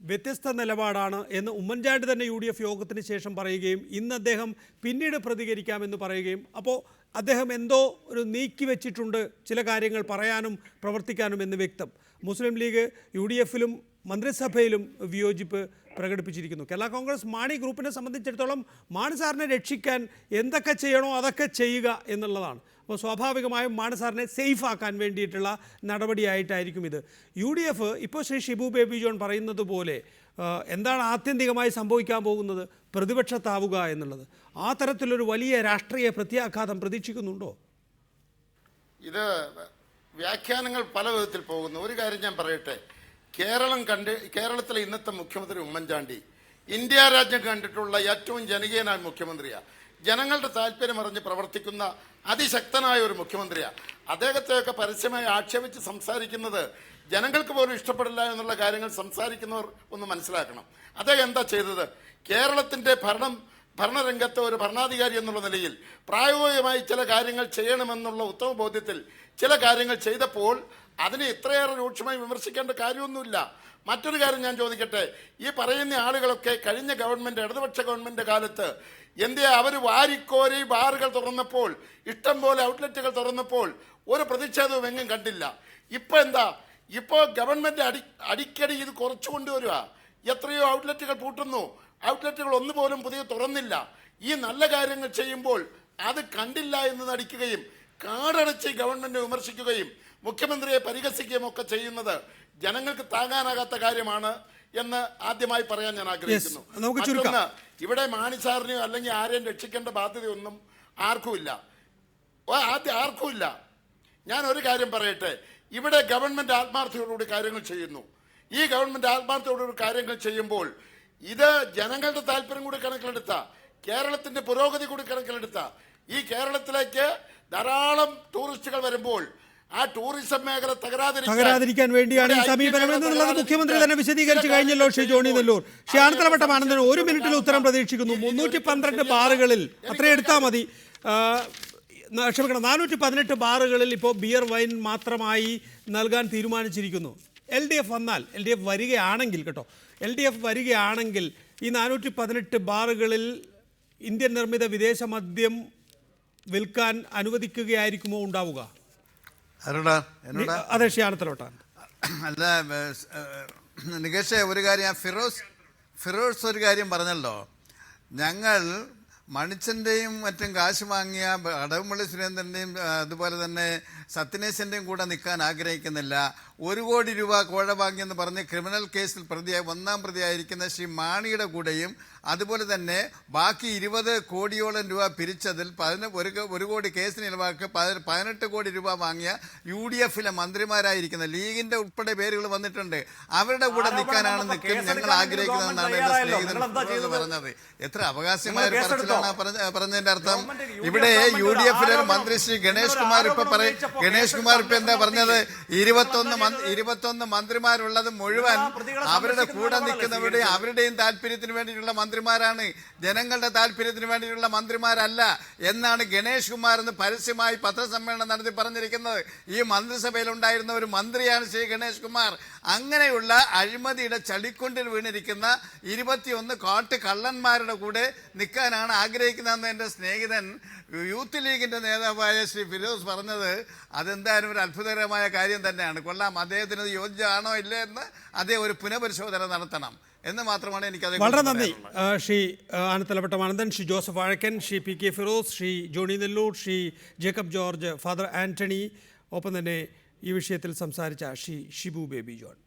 S1: വ്യത്യസ്ത നിലപാടാണ് എന്ന് ഉമ്മൻചാണ്ടി തന്നെ UDF യോഗത്തിന് ശേഷം പറയുകയും ഇന്ന് അദ്ദേഹം പിന്നീട് പ്രതികരിക്കാമെന്ന് പറയുകയും, അപ്പോൾ അദ്ദേഹം എന്തോ ഒരു നീക്കി വെച്ചിട്ടുണ്ട് ചില കാര്യങ്ങൾ പറയാനും പ്രവർത്തിക്കാനും എന്ന് വ്യക്തം. മുസ്ലിം ലീഗ് UDF-ലും മന്ത്രിസഭയിലും വിയോജിപ്പ് പ്രകടിപ്പിച്ചിരിക്കുന്നു. കേരള കോൺഗ്രസ് മാണി ഗ്രൂപ്പിനെ സംബന്ധിച്ചിടത്തോളം മാണി സാറിനെ രക്ഷിക്കാൻ എന്തൊക്കെ ചെയ്യണോ അതൊക്കെ ചെയ്യുക എന്നുള്ളതാണ്. അപ്പോൾ സ്വാഭാവികമായും മാണി സാറിനെ സേഫ് ആക്കാൻ വേണ്ടിയിട്ടുള്ള നടപടിയായിട്ടായിരിക്കും ഇത്. UDF ഇപ്പോൾ ശ്രീ ഷിബു ബേബി ജോൺ പറയുന്നത് പോലെ എന്താണ് ആത്യന്തികമായി സംഭവിക്കാൻ പോകുന്നത്? പ്രതിപക്ഷത്താവുക എന്നുള്ളത്. ആ തരത്തിലൊരു വലിയ രാഷ്ട്രീയ പ്രത്യാഘാതം പ്രതീക്ഷിക്കുന്നുണ്ടോ?
S10: ഇത് വ്യാഖ്യാനങ്ങൾ പല വിധത്തിൽ പോകുന്നു. ഒരു കാര്യം ഞാൻ പറയട്ടെ, കേരളത്തിലെ ഇന്നത്തെ മുഖ്യമന്ത്രി ഉമ്മൻചാണ്ടി ഇന്ത്യ രാജ്യം കണ്ടിട്ടുള്ള ഏറ്റവും ജനകീയനായ മുഖ്യമന്ത്രിയാണ്. ജനങ്ങളുടെ താല്പര്യം അറിഞ്ഞ് പ്രവർത്തിക്കുന്ന അതിശക്തനായ ഒരു മുഖ്യമന്ത്രിയാണ്. അദ്ദേഹത്തെയൊക്കെ പരസ്യമായി ആക്ഷേപിച്ച് സംസാരിക്കുന്നത് ജനങ്ങൾക്ക് പോലും ഇഷ്ടപ്പെടില്ല എന്നുള്ള കാര്യങ്ങൾ സംസാരിക്കുന്നവർ ഒന്ന് മനസ്സിലാക്കണം. അദ്ദേഹം എന്താ ചെയ്തത്? കേരളത്തിൻ്റെ ഭരണരംഗത്തെ ഒരു ഭരണാധികാരി എന്നുള്ള നിലയിൽ പ്രായോഗികമായി ചില കാര്യങ്ങൾ ചെയ്യണമെന്നുള്ള ഉത്തമ ബോധ്യത്തിൽ ചില കാര്യങ്ങൾ ചെയ്തപ്പോൾ അതിനെ ഇത്രയേറെ രൂക്ഷമായി വിമർശിക്കേണ്ട കാര്യമൊന്നുമില്ല. മറ്റൊരു കാര്യം ഞാൻ ചോദിക്കട്ടെ, ഈ പറയുന്ന ആളുകളൊക്കെ കഴിഞ്ഞ ഗവൺമെൻറ്, ഇടതുപക്ഷ ഗവൺമെൻറ് കാലത്ത് അവർ വാരിക്കോരി ബാറുകൾ തുറന്നപ്പോൾ, ഇഷ്ടം പോലെ ഔട്ട്ലെറ്റുകൾ തുറന്നപ്പോൾ ഒരു പ്രതിഷേധവും എങ്ങും കണ്ടില്ല. ഇപ്പോൾ എന്താ? ഇപ്പോൾ ഗവൺമെൻറ് അടിക്കടി ഇത് കുറച്ചു കൊണ്ടുവരിക. എത്രയോ ഔട്ട്ലെറ്റുകൾ പൂട്ടുന്നു, ഔട്ട്ലെറ്റുകൾ ഒന്നുപോലും പുതിയ തുറന്നില്ല. ഈ നല്ല കാര്യങ്ങൾ ചെയ്യുമ്പോൾ അത് കണ്ടില്ല എന്ന് നടിക്കുകയും കാടടച്ച് ഗവൺമെൻറ് വിമർശിക്കുകയും മുഖ്യമന്ത്രിയെ പരിഹസിക്കുകയും ഒക്കെ ചെയ്യുന്നത് ജനങ്ങൾക്ക് താങ്ങാനാകാത്ത കാര്യമാണ് എന്ന് ആദ്യമായി പറയാൻ ഞാൻ ആഗ്രഹിക്കുന്നു. മറ്റൊന്ന്, ഇവിടെ മാണി സാറിനെയോ അല്ലെങ്കിൽ ആരെയും രക്ഷിക്കേണ്ട ബാധ്യതയൊന്നും ആർക്കുമില്ല. ഞാൻ ഒരു കാര്യം പറയട്ടെ, ഇവിടെ ഗവൺമെൻറ് ആത്മാർത്ഥതയോടുകൂടി കാര്യങ്ങൾ ചെയ്യുന്നു. ഈ ഗവൺമെൻറ് ആത്മാർത്ഥതയോടുകൂടി കാര്യങ്ങൾ ചെയ്യുമ്പോൾ ഇത് ജനങ്ങളുടെ താല്പര്യം കൂടി കണക്കിലെടുത്ത, കേരളത്തിൻ്റെ പുരോഗതി കൂടി കണക്കിലെടുത്ത, ഈ കേരളത്തിലേക്ക് ധാരാളം ടൂറിസ്റ്റുകൾ വരുമ്പോൾ ആ ടൂറിസം മേഖല
S1: തകരാതിരിക്കാൻ വേണ്ടിയാണ് ഈ സമീപനം എന്നുള്ളത് മുഖ്യമന്ത്രി തന്നെ വിശദീകരിച്ചു കഴിഞ്ഞല്ലോ. ശ്രീ ജോണി നെല്ലൂർ, ശ്രീ ആനത്തലവട്ടം ആനന്ദൻ 1 മിനിറ്റിൽ ഉത്തരം പ്രതീക്ഷിക്കുന്നു. 312 ബാറുകളിൽ അത്രയും എടുത്താൽ മതി, ക്ഷമിക്കണം, 418 ബാറുകളിൽ ഇപ്പോൾ ബിയർ വൈൻ മാത്രമായി നൽകാൻ തീരുമാനിച്ചിരിക്കുന്നു. LDF വന്നാൽ, LDF വരികയാണെങ്കിൽ കേട്ടോ, LDF വരികയാണെങ്കിൽ ഈ 418 ബാറുകളിൽ ഇന്ത്യൻ നിർമ്മിത വിദേശ മദ്യം വിൽക്കാൻ അനുവദിക്കുകയായിരിക്കുമോ ഉണ്ടാവുക? അതെ, ഷിയാനത്തിലോട്ടാ.
S5: അല്ല നികേഷേ, ഒരു കാര്യം ഫിറോസ് ഒരു കാര്യം പറഞ്ഞല്ലോ. ഞങ്ങൾ മണിച്ചൻ്റെയും മറ്റും കാശ് വാങ്ങിയ അടവുമള്ളി സുരേന്ദ്രൻ്റെയും അതുപോലെ തന്നെ സത്യനേശൻ്റെയും കൂടെ നിൽക്കാൻ ആഗ്രഹിക്കുന്നില്ല. 1 കോടി രൂപ കോഴ വാങ്ങിയെന്ന് പറഞ്ഞ് ക്രിമിനൽ കേസിൽ ഒന്നാം പ്രതിയായിരിക്കുന്ന ശ്രീ മാണിയുടെ കൂടെയും അതുപോലെ തന്നെ ബാക്കി 20 കോടിയോളം രൂപ പിരിച്ചതിൽ 1 കോടി കേസിന് ഇളവാക്കി 18 കോടി രൂപ വാങ്ങിയ UDF-ലെ മന്ത്രിമാരായിരിക്കുന്ന ലീഗിന്റെ ഉൾപ്പെടെ പേരുകൾ വന്നിട്ടുണ്ട്. അവരുടെ കൂടെ നിൽക്കാനാണ് ഞങ്ങൾ ആഗ്രഹിക്കുന്നതെന്നാണ് എന്റെ സ്നേഹിതൻ പറഞ്ഞത്. എത്ര അവകാശമായ ഒരു പറച്ചിലാണ് പറഞ്ഞതിന്റെ അർത്ഥം. ഇവിടെ UDF-ലെ മന്ത്രി ശ്രീ ഗണേഷ് കുമാർ ഇപ്പൊ എന്താ പറഞ്ഞത്? 21 മന്ത്രിമാരുള്ളത് മുഴുവൻ അവരുടെ കൂടെ നിൽക്കുന്നവരുടെയും അവരുടെയും താല്പര്യത്തിന് വേണ്ടിയിട്ടുള്ള മന്ത്രിമാരാണ്, ജനങ്ങളുടെ താല്പര്യത്തിന് വേണ്ടിയിട്ടുള്ള മന്ത്രിമാരല്ല എന്നാണ് ഗണേഷ് കുമാർ എന്ന് പരസ്യമായി പത്രസമ്മേളനം നടത്തി പറഞ്ഞിരിക്കുന്നത്. ഈ മന്ത്രിസഭയിൽ ഉണ്ടായിരുന്ന ഒരു മന്ത്രിയാണ് ശ്രീ ഗണേഷ് കുമാർ. അങ്ങനെയുള്ള അഴിമതിയുടെ ചളിക്കുണ്ടിൽ വീണിരിക്കുന്ന 21 കാട്ട് കള്ളന്മാരുടെ കൂടെ നിൽക്കാനാണ് ആഗ്രഹിക്കുന്നതെന്ന് എൻ്റെ സ്നേഹിതൻ യൂത്ത് ലീഗിന്റെ നേതാവായ ശ്രീ ഫിറോസ് പറഞ്ഞത് അതെന്തായാലും ഒരു അത്ഭുതകരമായ കാര്യം തന്നെയാണ്. കൊള്ളാം, അദ്ദേഹത്തിന് യോഗ്യമാണോ ഇല്ലേ എന്ന് അദ്ദേഹം ഒരു പുനഃപരിശോധന നടത്തണം എന്ന് മാത്രമാണ് എനിക്കത്.
S1: വളരെ നന്ദി ശ്രീ ആനത്തലവട്ടം ആനന്ദൻ, ശ്രീ ജോസഫ് വാഴക്കൻ, ശ്രീ PK ഫിറോസ്, ശ്രീ ജോണി നെല്ലൂർ, ശ്രീ ജേക്കബ് ജോർജ്, ഫാദർ ആന്റണി, ഒപ്പം തന്നെ ഈ വിഷയത്തിൽ സംസാരിച്ച ശ്രീ ഷിബു ബേബി ജോൺ.